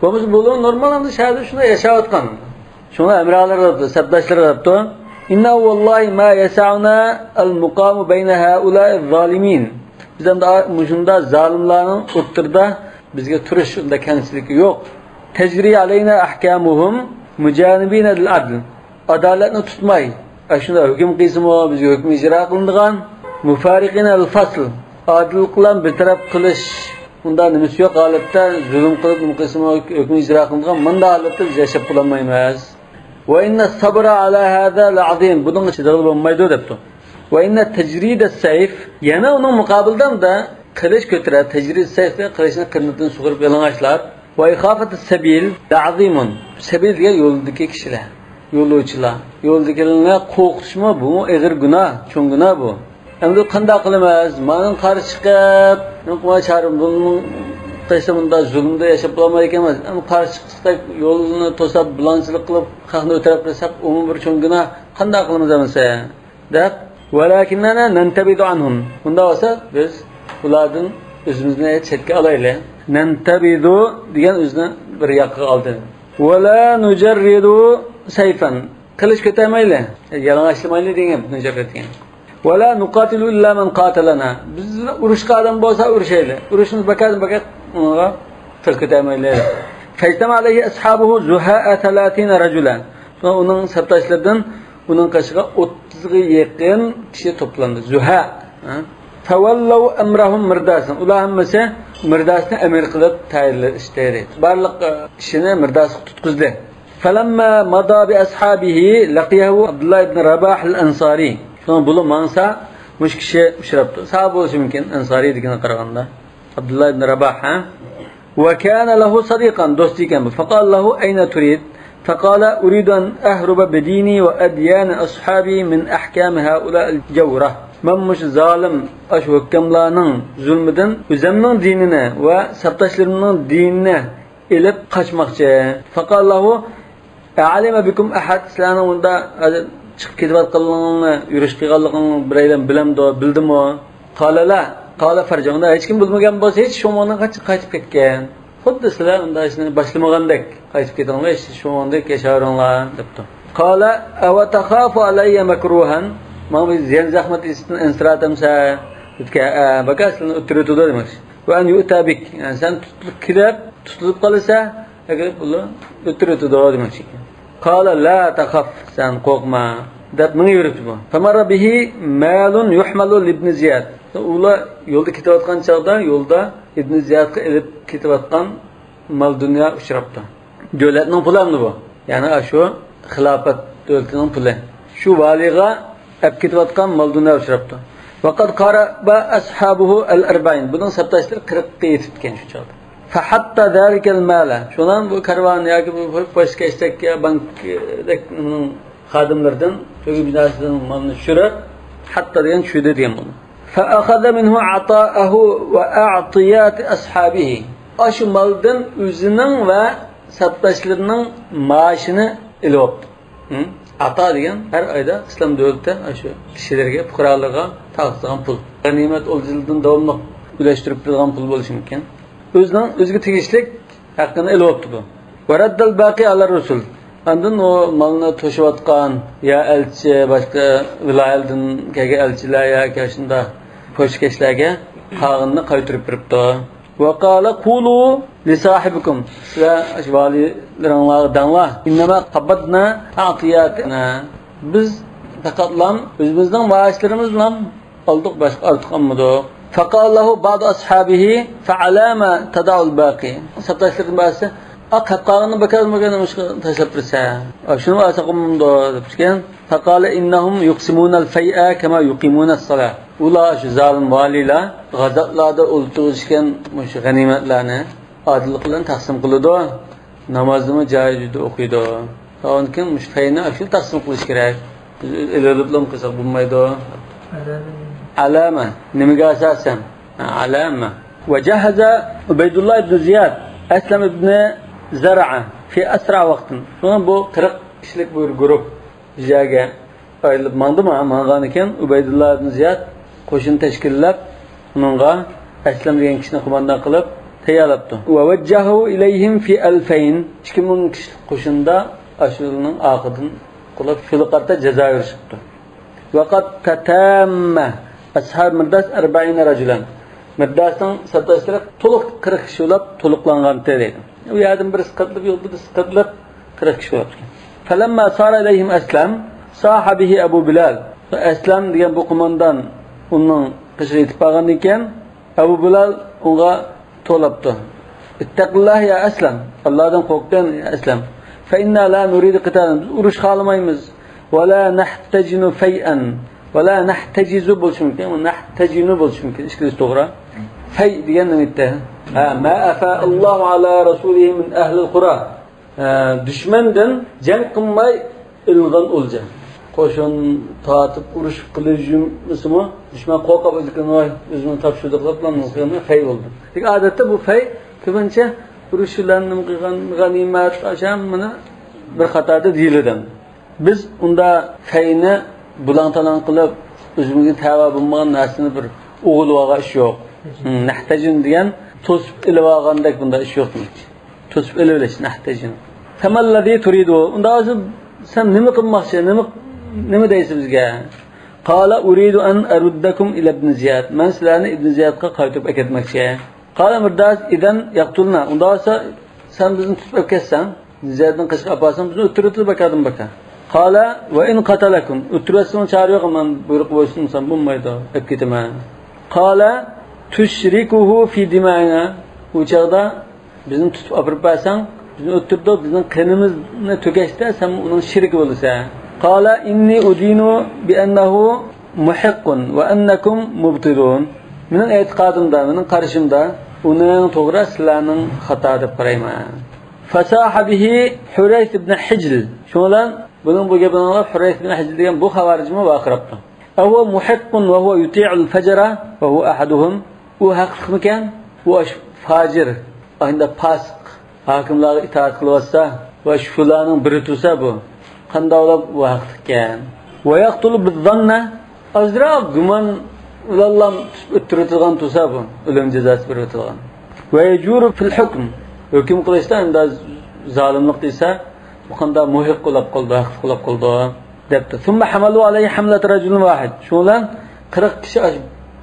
ko'miz bu normal shaharda shunday yashayotgan. Shuna amralar debdi, sabdashlar debdi. Inna wallahi ma yas'una al-muqam bayna haula'i az-zalimin. Bizdan da mushunda zalimlarning o'tirda bizga turish unda kamchiligi yo'q. Tajri alayna ahkamuhum mujanibina lil-adl. Adolatni tutmay, shunda hukm qilsimi, bizga hukm ijro qilingan, mufariqina al-fasl. Adil qilan bir taraf qilish, unda nimasi yo'q holatda zulm qilib qilsimi, hukm ijro qilingan, bunda holatda biz yashab qolmaymiz. Va inna sabra ala hada la'zim. Bunun chidag'il bo'lmaydi debdi. Va inna tajrid as-sayf, yana uning muqobildan da qilish ko'taradi. Tajrid as-sayf qilishni qirnatdan sug'urib yalang'ashlab. Va ikhafat as-sabil la'zimun. Sabil degan yo'ldagi kishilar, yo'lovchilar. Yo'ldagilarni qo'rqitishmi bu og'ir gunoh, cho'ng gunoh bu. Endi qanday qilamiz? Mening qarshi chiqib, nima charim bunning qismida zulmda yashab bo'lmaydi emas. Endi qarshi chiqsa yo'lni to'sab, bulanchilik qilib, xalqni o'tirib qilsak, umum bir cho'ng gunoh. Qanday qilamiz endi? Deb, "Valakinna nantabidu anhum." Bunda bo'lsa, biz ulardan o'zimizni chetga olaylik. Nantabidu degan o'zini bir yoqqa oldi. "Wala nujarridu sayfan." Qilish ko'tarmayli. Yalang'ashmayli degan nujarrid degan. "Wala nuqatilu illa man qatalana." Biz urushga odam bo'lsa urushaylik. Urushimiz bakat unga til ko'tarmayli. Faytama alayhi ashabuhu zuha'a 30 rajulan. Uning sabtashlaridan uning qashiga 30 ga yaqin kishi to'plandi. Zuha. Fawallaw amrahum mirdasan. Ular hammasi mirdasni amir qilib tayinlashdi. Barliq kishini mirdas tutqizdi. Falamma mada bi ashabihi laqiyahu Abdullah ibn Rabah al-Ansari. Shuni bulib mansa mush kishi uchrabdi. Sahab bo'lishi mumkin Ansari degan qaraganda. Abdullah ibn Rabah. Wa kana lahu sadiqan, do'st ekan. Faqala lahu ayna turid? Faqala uridu an ahruba bidini wa adyan ashabi min ahkam haula al-jawra. Men mush zalim ash hukmlarning zulmidan o'zimning dinini va sabtashlarimning dinini elib qochmoqchi. Faqala lahu a'lama bikum ahad, sizlarning unda chiqib ketayotganligingni, yurish qilganligingni biraydan bilamdi, bildimi? Qalala, qala farjonda hech kim bilmagan bo'lsa, hech shomondan qaytib ketgan. Xuddi sizlar unda ishni boshlamagandek qaytib ketganlar, hech shomondek yasharinglar debdi. Qala aw takhafu alayya makruhan, men ziyan zahmat insiratamsa, ditga bakasini o'tirib demak. Va an yutabik, yani sen tutilib qolsa, agar ular o'tirib demak. Qala la takhaf, sen qo'rqma deb meni yuribdi bu. Famara bihi malun yuhmalu ibn Ziyad. Ular yo'lda ketayotgan chaqda yo'lda ibn Ziyadga elib ketayotgan mal dunyo uchrabdi. Davlatning pulami bu. Ya'ni shu xilofat davlatining puli. Shu valiga olib ketayotgan mal dunyo uchrabdi. Vaqad qaraba ashabuhu al-40. Bunun sabtashlar 40 ga yetib ketgan shu chaqda. Fa hatta zalikal mala. Shundan bu karvon yoki bu pochkashdagi bankning xodimlaridan to'g'ri binasidan malni tushirib, hatta degan tushirdi degan bunu. Fa akhadha minhu ata'ahu wa a'tiyat ashabihi. Ashu maldan o'zining va sabtashlarining maoshini ilib oldi. Ata degan har oyda islom davlatida ashu kishilarga, fuqarolarga taqsimlangan pul. G'animat o'ljidan davomli ulashtirib turgan pul bo'lishi mumkin. O'ziga tegishlik haqqini ilib oldi bu. Varaddal baqi ala rusul. Andan o malni to'shayotgan ya elchi, boshqa viloyatdan kelgan elchilar yoki shunda pochkashlarga qog'inni qaytirib beribdi. Va qala qulu li sahibikum, va ashvalilaringlar danglar, innama qabadna a'tiyatina. Biz faqatlam o'zimizning maoshlarimiz bilan oldik, boshqa ortiqammidik. Faqalahu ba'd ashabihi fa'alama tada'ul baqi. Sabtashlardan ba'zi qaqog'ini bakarmagan tashlab tursa, shuni asaqumdo debgan. Faqala innahum yuqsimuna al-fay'a kama yuqimuna as-salah. Ular shu zolim valilar g'azotlarda o'ltirishgan shu g'animatlarni odillik bilan taqsim qiladi, namozni joyida o'qiydi. Lekin shu fayni shu taqsim qilish kerak. Ilib bilan qilsa bo'lmaydi. Alama nimaga asosan? Alama. Wajahaza Ubaydullah ibn Ziyad Aslam ibn Zar'a fi asra vaqtin. Shuna bu 40 kishilik bir guruh joyga ayrılib mang'an ekan. Ubaydullah ibn Ziyad qo'shin tashkillab, uningga Aslam degan kishini qo'mondon qilib tayyorlabdi. Va wajjahu ilayhim fi 2000. 2000 kishilik qo'shinda ashulning oqidan qilib filqatda Jazoir chiqdi. Vaqat tatamma ashab Mirdas 40 rajulan. Mirdasning sattashlari to'liq 40 kishi bo'lib to'liqlangan dedi. U yerdan bir siqatlib yo'q, bir siqatlib 40 kishi bo'lib. Falamma sara ilayhim Aslam sahibihi Abu Bilal. Aslam degan bu qo'mondon uning qishiga yetib qolgan ekan, Abu Bilal unga to'labdi. Ittaqillah ya Aslam. Allohdan qo'rqgan ya Aslam. Fa inna la nuridu qitalan. Urush xohlamaymiz. Va la nahtajinu fay'an. Va la nahtajizu bo'lishi mumkin. Nahtajinu bo'lishi mumkin. Ishkilish to'g'ri. Fay degan nima edi? Ma afa Allohu ala rasulihi min ahli al-qura. Dushmandan jang qilmay ilg'an o'lja. Qo'shin tortib urush qilishmisimi? Dushman qo'rqib o'zini topshirdi qilib fay bo'ldi. Lekin odatda bu fay ko'pincha urushlarning qilgan g'animat ashamini bir qatorda deyiladi. Biz unda fayni bulantalan qilib o'zimizga tava bo'lmagan narsani bir o'g'ilvoga ish yo'q. Nahtajin degan to'sib ilib olgandek bunda ish yo'q. To'sib ilib nahtajin. Tamalladhi turidu. Unda sen nima qilmoqchi? Nima deysiz bizga? Qala uridu an aruddakum ila ibn Ziyad. Men sizlarni ibn Ziyadga qaytarib aketmoqchi. Qala Mirdas idan yaqtulna. Unda sen bizni tutib ketsan, Ziyadning qishqa apasan bizni o'tirib bakardim baka. Qala va in qatalakum. O'tirasini chari yo'q, men buyruq bo'lsin sen bo'lmaydi, olib ketaman. Qala tushrikuhu fi dima'ina. U chaqda bizni tutib olib bersan, bizni o'tirdi, bizning qinimizni tugashda sen uning shirki bo'lasan. Qala inni udinu bi annahu muhiqqun va annakum mubtilun. Mening e'tiqodimda, mening qarashimda uning to'g'ri, sizlarning xato deb qarayman. Fasaha bihi Hurayth ibn Hijl. Shundan bunun bu gapini Hurayth ibn Hijl degan bu xavarjimi vaqirabdi. Huwa muhiqqun va huwa yuti'ul fajra va huwa ahaduhum. U haqiqmikan? U fajir, ayda fasq, hokimlarga itoat qilyapsa va shularning biri tursa bu qanday bo'lib bu haqiqat ekan. Ve yaktulu bizzanne azra güman ulallam öttürütülgan tusa bu. Ölüm cezası öttürütülgan. Ve yecuru fil hukm. Hüküm kılışta enda zalimlik deyse bu kanda muhik kulap kıldı, hak kulap kıldı. Depti. Thumma hamalu aleyhi hamlet racülün vahid. Şunlan 40 kişi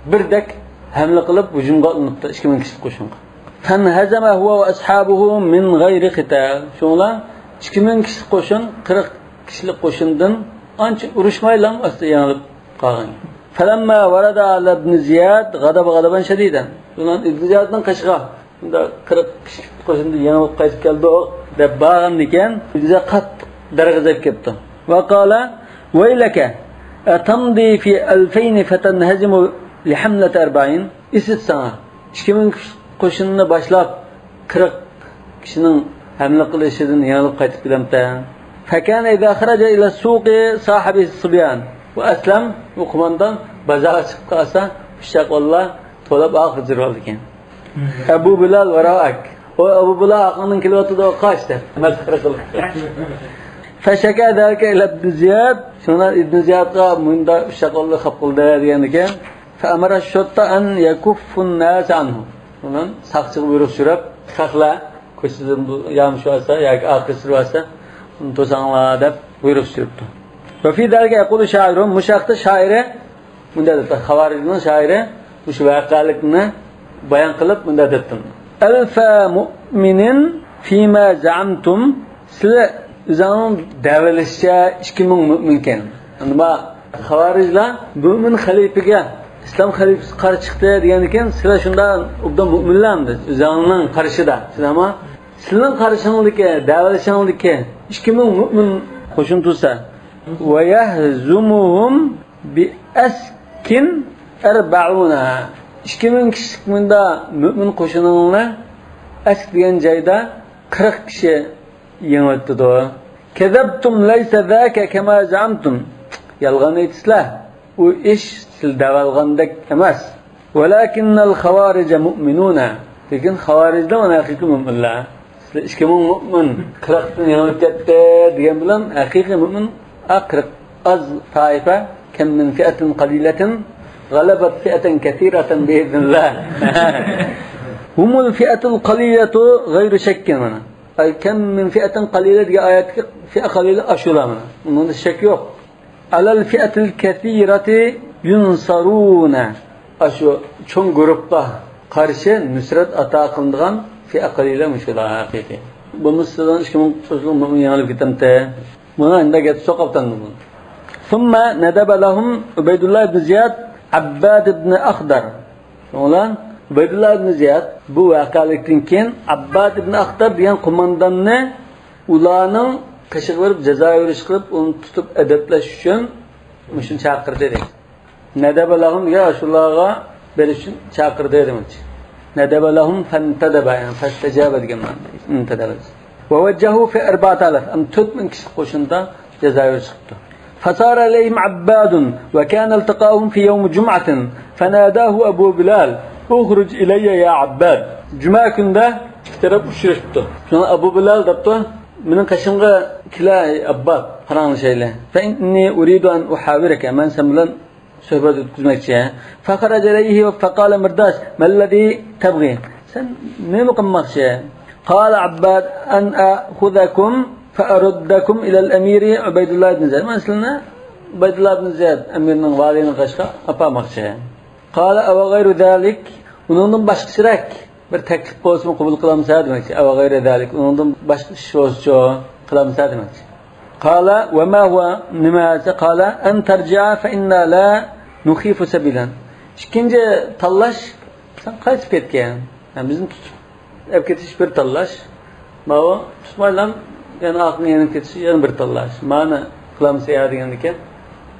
birdek hamle kılıp hücumga alınıptı 2000 kişilik koşunga. Fenhezeme huve ve ashabuhu min gayri qital. Şunlan 2000 kişilik koşun 40 kişilik koşundan anca uruşmayla aslı yanılıp kalın. Felemma varada ala ibn Ziyad gadaban şediden. Şunlan ibn Ziyad'dan kaçığa. Bunda 40 kişilik koşunda yanılıp kaçıp geldi o. Ve bağın iken bize kat dergizep kepti. Ve kâle veyleke etamdi fi elfeyni fetenhezimu lihamlet erba'in. İsit sana 2000 koşununu başlap 40 kişinin hamle kılışıdın yanılıp kaçıp bilemten. Fekâne idâ kharaca ila suqi sahibi sıbyan. Ve eslem bu kumandan bazara çıkıp kalsa fişak valla tolap ağ hızır oldu iken. Ebu Bilal ve Ra'ak. O Ebu Bilal akının kilotu da o kaçtı. Mezkara kılıp. Feşeke derke ile İbn Ziyad. Sonra İbn Ziyad'a munda fişak oldu kapıldı diyen iken. Fe'amara şotta en yekuffun nâs anhu. Ondan sakçık buyruk sürüp kakla koşudun bu yağmış olsa ya akısır olsa onu tozanla deyip buyruk sürüptü. Ve fi derke yakulu şairun muşakta şaire bunda dedi. Havaricinin şaire bu şu vakalıkını bayan kılıp bunda dedi. Elfe mu'minin fîmâ za'amtum size üzerinin develişçe 2000 müminken. Ama havaricler mümin halifege İslam halifesi karşı çıktı diyenken sıra şundan obdan müminlerdi. Üzerinin karşıda. Ama sizin karşınızdaki, davetçinildeki 2000 mümin koşuntusa ve yahzumuhum bi eskin 40. 2000 kişilik mümin koşununla esk diyen cayda 40 kişi yeniletti doğru. Kezebtum leyse zâke kema zamtum. Yalgan etisler. O iş sildavalgandek emez. Velakinnel havarice mu'minuna. Lekin havaricde ona hakiki müminler. 2000 mümin 40'tan yeniletti diyen bilen hakiki mümin 40 az taife kem min fi'atin qalilatin غلبت فئة كثيرة بإذن الله. هم الفئة القليلة غير شك منا. أي كم من فئة قليلة آيات فئة قليلة أشولا منا. من الشك yok. على الفئة الكثيرة ينصرون. Aşu çoğun grupta karşı nüsret ata kılındıgan fi'e qalile müşkila hakiki. Bunu sizden işkimin sözlüğün mümin yanılıp gitemte. Buna inde get sokaptan bunu. ثم ندب لهم عبيد الله بن زياد Abbad ibn Akhdar. Olan Ubeydullah ibn Ziyad bu vakalıktan keyin Abbad ibn Akhdar diyen kumandanını ularning qishiq verib jazoirish qilib uni tutib adablash uchun mushun chaqirdi dedi. Nadabalahum ya shularga berish uchun chaqirdi demoqchi. Nadabalahum fantadaba yani fastajaba degan ma'noda. Intadaba. Va wajjahu fi 4000 am 4000 kishi qo'shinda jazoir chiqdi. فصار عليهم عباد وكان التقاهم في يوم جمعة فناداه أبو بلال اخرج إلي يا عباد جمعة كنده اكترب وشرشته شنو أبو بلال دبته من قشنغا كلا عباد فران شيله فإني أريد أن أحاورك من سملن صحبة تزمكشها فخرج إليه فقال مرداس ما الذي تبغي سن ميمكم مخشى قال عباد أن أخذكم فأردكم إلى الأمير عبيد الله بن زياد. مثلنا عبيد الله بن زياد أميرنا والينا قشقا أبا مخشى. قال أو غير ذلك ونظن başkasırak bir teklif olsun kabul kılamsa demekçi. أو غير ذلك ونظن başkası olsun kılamsa demekçi. قال وما هو نماذج قال أن ترجع فإنا لا نخيف سبيلا. İkinci tallaş sen kaç petken? Yani bizim evketiş bir tallaş. Mao tutmaylan yani aklına yanıp geçişi yani bir tallaş. Mana kılamsa ya degendiken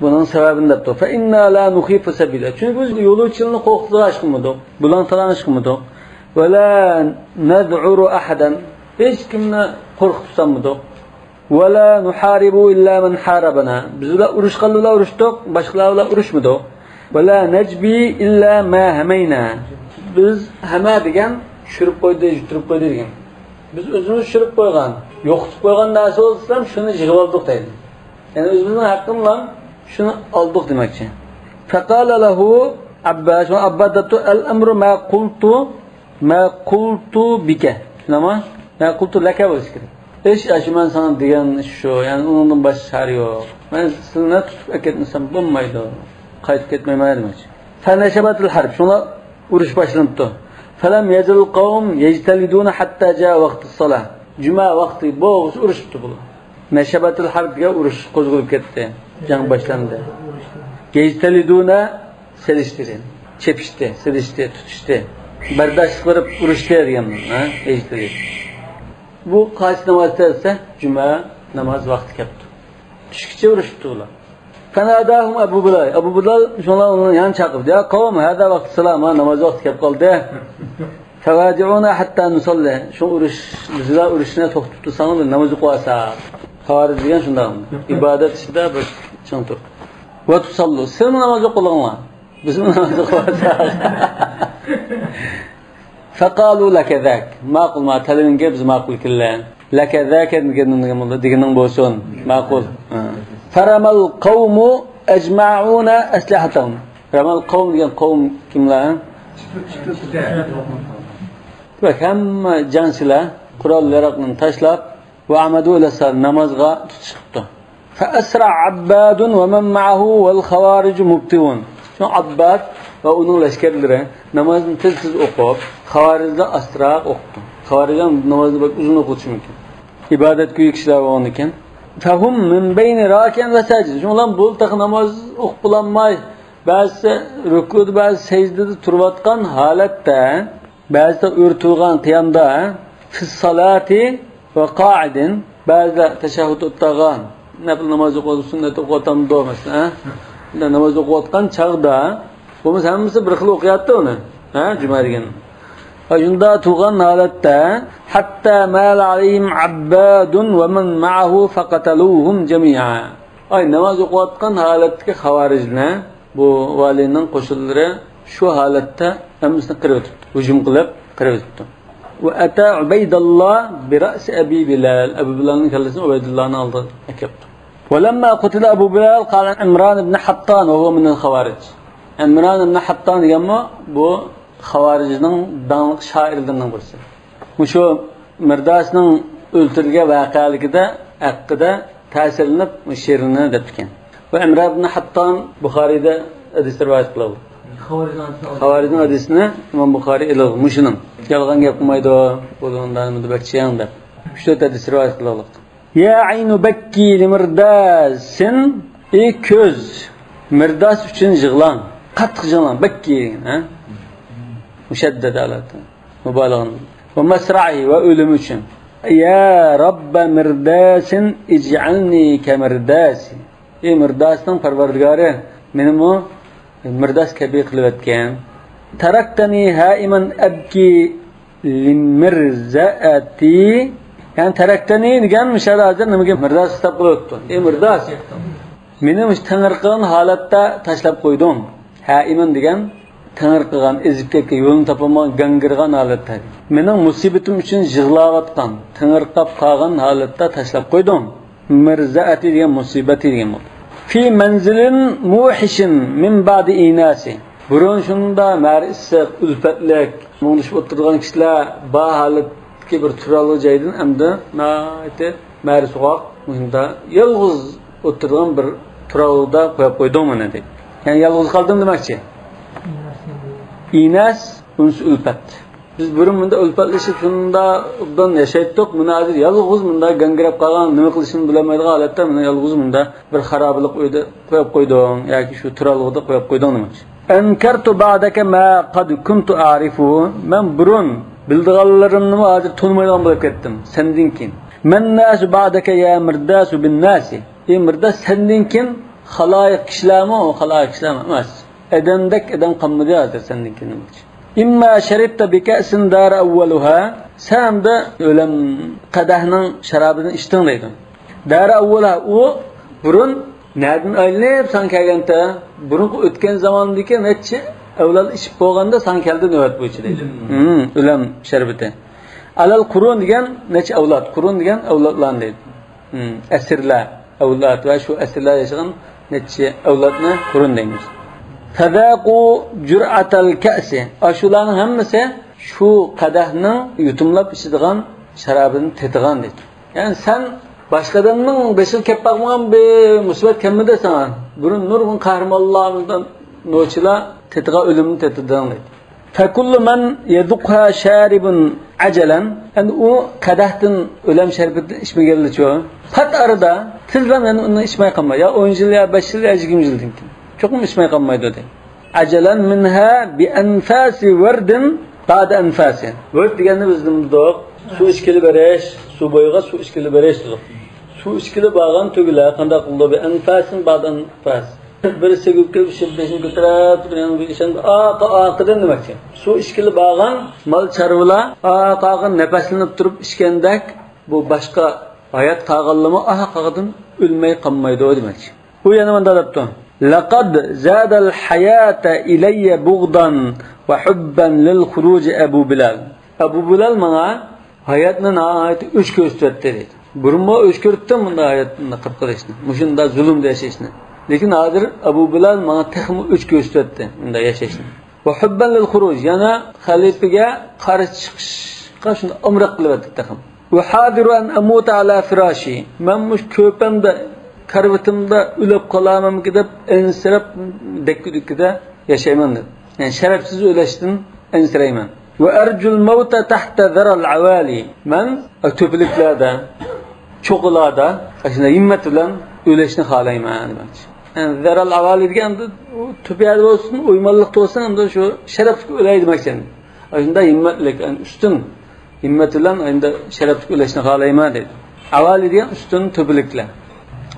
bunun sebebini de tuttu. Fe inna la nukhifu sabila. Çünkü biz yolu içinde korktuğu aşkımıdık. Bulan talan aşkımıdık. Ve la ned'uru ahadan. Hiç kimle korkutusamıdık. Ve la nuharibu illa men harabana. Biz de uruşkallıla uruştuk. Başkalarıyla uruşmadık. Ve la necbi illa ma hameyna. Biz hama degen şürüp koydu, juturup koydu degen. Biz özümüz şürüp koygan, yoqtib koygan narsa olsam şunu yig'ib oldik deydi. Yani özümüzün haqqımla Şunu aldık demekçi. Fekala lehu Abbas ve abbadatu el-emru ma qultu bike. Ama ma qultu laka bo'lish kerak. Ish men sana degan shu, ya'ni undan boshqa shari yo'q. Men sizni tutib ketmasam bo'lmaydi. Qaytib ketmayman demoqchi. Fanashabatul harb. Shuna urush boshlanibdi. Falam yazil qawm yajtaliduna hatta jaa vaqtis salah. Juma vaqti bo'g'ish urushibdi bular. Nashabatul harbga urush qo'zg'alib ketdi. Jang boshlandi. Yajtaliduna selishtirdi. Chepishdi, selishdi, tutishdi. Bardoshlik qilib urushdi deganman, ha? Yajtalid. Bu qaysi namoz esa juma namoz vaqti keldi. Tushgacha urushibdi ular. Fanadahum Abu Bilal shunlarni yan chaqirdi. Ya qavm, hada vaqt salom, namoz vaqti kelib qoldi. Favaji'una hatta nusalli. Shu bizlar urushni to'xtatib tursangiz namoz o'qiysa. Xavarij degan shunday. Ibodat ishida bir ching tur. Va tusallu. Siz namoz o'qilinglar. Biz namoz o'qiysa. Faqalu lakazak. Ma'qul ma talinga biz ma'qul killan. Lakazak deganing bo'lsin. Ma'qul. Faramal qawmu ajma'una aslahatahum. Faramal qawm degan qawm kimlar? Bak hamma jangchilar qurol-yarog'ni tashlab va amadu ila namozga chiqibdi. Fa asra Abbadun va man ma'ahu wal khawarij mubtiun. Shu Abbad va uning lashkarlari namozni tezsiz o'qib, xawarijlar astroq o'qdi. Xawarijlar namozni uzun o'qishi mumkin. Ibodat kuyi kishilar bo'lgan ekan. Fahum min bayni rakan va sajid. Shunlar bu taq namoz o'qib bo'lmay, ba'zi rukud, ba'zi sajdada turayotgan holatda, ba'zi o'rtilgan qiyamda, fi salati va qa'idin, ba'zi tashahhud o'tgan, nafl namoz o'qib sunnat o'qitam do'masdan, ha? Namoz o'qiyotgan chaqda, bo'lmasa hammasi bir xil o'qiyapti uni, ha, juma degan. Shunda turgan holatda hatta mal alayhim Abbadun va man ma'ahu faqataluhum jami'a. Ay namoz o'qiyotgan holatga xavarijni bu valining qo'shinlari shu holatda hammasini qirib o'tibdi. Hujum qilib qirib o'tibdi. Va ata Ubaydullah bi ra's Abi Bilal. Abu Bilalning kallasini Ubaydullohning oldiga akabdi. Va lamma qutila Abu Bilal qala Imron ibn Hattan va huwa min al-Khawarij. Imron ibn Hattan deganmi bu xavarijning danliq shoirlarining birisi. Shu Mirdasning o'ltirilgan voqealigida haqida ta'sirlanib she'rini debgan. Va Imron ibn Hattan Buxoriyda hadis rivoyat qiladi. Xavarijning hadisini Imom Buxoriy ilg'i mushining. Yolg'on gap qilmaydi, bo'lgandan debakchiyan deb. Shu hadis rivoyat qiladi. Ya aynu bakki li Mirdasin, ey ko'z, Mirdas uchun yig'lan, qattiq yig'lan, bakki degan, ha? Mushaddad alati, mubalag'an. Va masra'i va o'lim uchun. Ya Robba Mirdasin ij'alni ka Mirdasi. Ey Mirdasning parvardigori, meni Mirdas kabi qilib o'tgan. Taraktani haiman abki limirzaati. Yani taraktani degan mishara hozir nimaga Mirdas xitob qilib o'tdi. Ey Mirdas, meni tangirqan holatda tashlab qo'yding. Haiman degan tangirqan, ezib ketgan, yo'lini topolmagan, gangirgan holatda. Mening musibatim uchun yig'layotgan, tangirqab qolgan holatda tashlab qo'yding. Mirzaati degan musibati degan bo'ldi. Fi manzilin muhishin min ba'di inasi. Burun shunda marisiq, ulfatlik, mung'lishib o'tirgan kishilar ba holatga bir turali joydan hamda naiti marisuq, unda yolg'iz o'tirgan bir turalida qo'yib qo'ydim meni deb. Ya'ni yolg'iz qoldim demoqchi. Inas uns ulfat. Biz burun bunda ulfatlashib shunda ubdan yashaydik. Buni hozir yolg'iz bunda gangirab qolgan, nima qilishini bilmaydigan holatda meni yolg'iz bunda bir xarobilik uyda qo'yib qo'ydim yoki shu turalg'ida qo'yib qo'ydim demoqchi. Ankartu ba'daka ma qad kuntu a'rifu. Men burun bildiganlarimni hozir tunmaydigan bo'lib ketdim. Sendan keyin. Men nasu ba'daka ya Mirdasu bin nasi. Ey Mirdas, sendan keyin xaloyiq kishilarmi, xaloyiq kishilarmi emas. Edamdak edam qolmadi hozir sendan keyin demoqchi. İmma şeribte bi ka'sin dar awwaluha. Sen de o'lim qadahning sharobini ichding deydi. Dar awwala u burun nadin aylanib san kelganda, burun o'tgan zamondagi necha avlod ichib bo'lganda san keldi navbat bo'yicha deydi. O'lim sharbati. Alal qurun degan necha avlod, qurun degan avlodlar deydi. Asrlar, avlod va shu asrlar yashagan neçe avlatni qurun deymiz. Fadaqu jur'atal ka'si. Ashularning hammasi shu qadahning yutumlab ichadigan sharobini tetigan deydi. Ya'ni sen boshqalarning beshil kelib qolgan bir musibat kelmadi sana. Burun nurgun qahramonlardan nochilar tetiga o'limni tetidan deydi. Fakullu man yaduqha sharibun ajalan. Yani o kadahdan o'lam sharbini ichmaganlichi pat arada tizlan yani uni ichmay qolmay. Ya 10 yil ya 5 yil ya 20 yildan keyin. Cho'qim ichmay qolmaydi dedi. Ajalan minha bi anfasi wardin ba'da anfasi. Vard degani bizning do'q su ichkili berish, su bo'yiga su ichkili berish dedik. Su ichkili bag'an tugila qanday qildi bi anfasin ba'da anfas. Birisi gukib shibbesini ko'tarib turgan bir ishon aqadan demakchi. Su ichkili bag'an mal charvula aqagan nafaslanib turib ichgandak bu boshqa hayot qag'illimi aqadan o'lmay qolmaydi demakchi. Bu yana menda debdi. Laqad zada al-hayata ilayya bughdan wa hubban lil khuruj Abu Bilal. Abu Bilal menga hayotni nihoyat o'ch ko'rsatdi dedi. Burma o'ch ko'rsatdi bunda hayotni qilib qilishni. Mushunda zulmda yashashni. Lekin hozir Abu Bilal menga texmi o'ch ko'rsatdi bunda yashashni. Va hubban lil khuruj yana xalifaga qarshi chiqishga shuni umroq qilyapti texmi. Va hadiru an amuta ala firashi. Men mush ko'pamda karvatimda o'lib qolamam deb ensirab dekkudikida yashayman dedi. Yani sharafsiz o'lashdan ensirayman. Ve ercul mevta tahta zaral avali. Men to'pliklarda, cho'qlarda, ashuna himmat bilan o'lashni xohlayman demoqchi. Yani zaral avali deganda to'piyada bo'lsin, o'ymonlikda bo'lsin, hamda shu sharafga o'lay demoqchi. Ashunda himmatlik, ustun himmat bilan endi sharafga o'lashni xohlayman dedi. Avali degan ustun to'pliklar.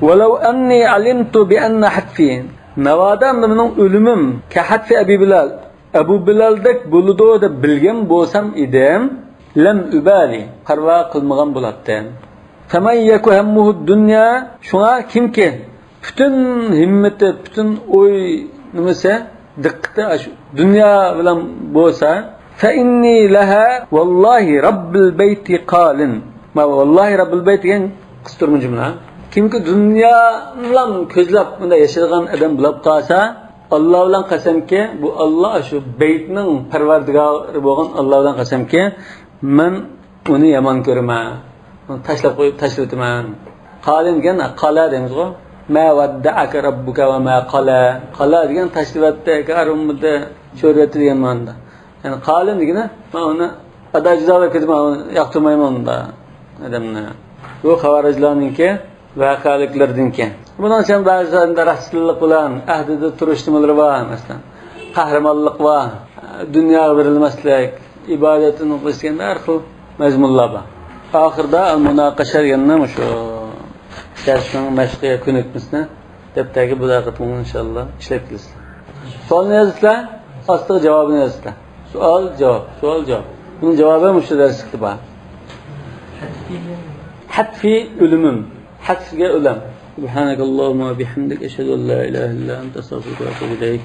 Walau anni alimtu bi anna hatfi navadan mening o'limim ka hatfi Abi Bilal Abu Bilal'dek buludu da bilgen bolsam idim lam ubali qarva qilmagan bo'lardim. Faman yaku hammuhu dunya shuna kimki bütün himmati, bütün o'y nimasi diqqati shu dunyo bilan bo'lsa fa inni laha wallahi robbil bayti qalin. Ma wallahi robbil bayt degan qistirma jumla. Kimki dunyo bilan ko'zlab bunda yashagan odam bo'lib qolsa Allah bilan qasamki bu Allah shu baytning parvardigori bo'lgan Allah bilan qasamki men uni yomon ko'raman. Uni tashlab qo'yib tashlataman. Qalin degan qala deymiz-ku. Ma wadda'aka robbuka va ma qala. Qala degan tashlabda, karumda, sho'rati degan ma'noda. Ya'ni qalin degani men uni adajzoga ketman, yoqtirmayman da odamni. Bu xavarajlarningki vaqaliklardan keyin. Bundan so'ng ba'zida rasululloh bilan ahdida turish nimalari bor, masalan, qahramonlik va dunyoga berilmaslik, ibodatini qilishgan har xil mazmunlar bor. Oxirida al-munaqasha deganni shu darsning mashqiga ko'nikmisni debdagi bu daqiqani inshaalloh ishlab kelasiz. Savolni yozinglar, ostiga javobini yozinglar. Savol javob. Buning javobi shu darsda bor. Hatfi o'limim. حتف جاء لم سبحانك اللهم وبحمدك أشهد أن لا إله إلا أنت أستغفرك وأتوب إليك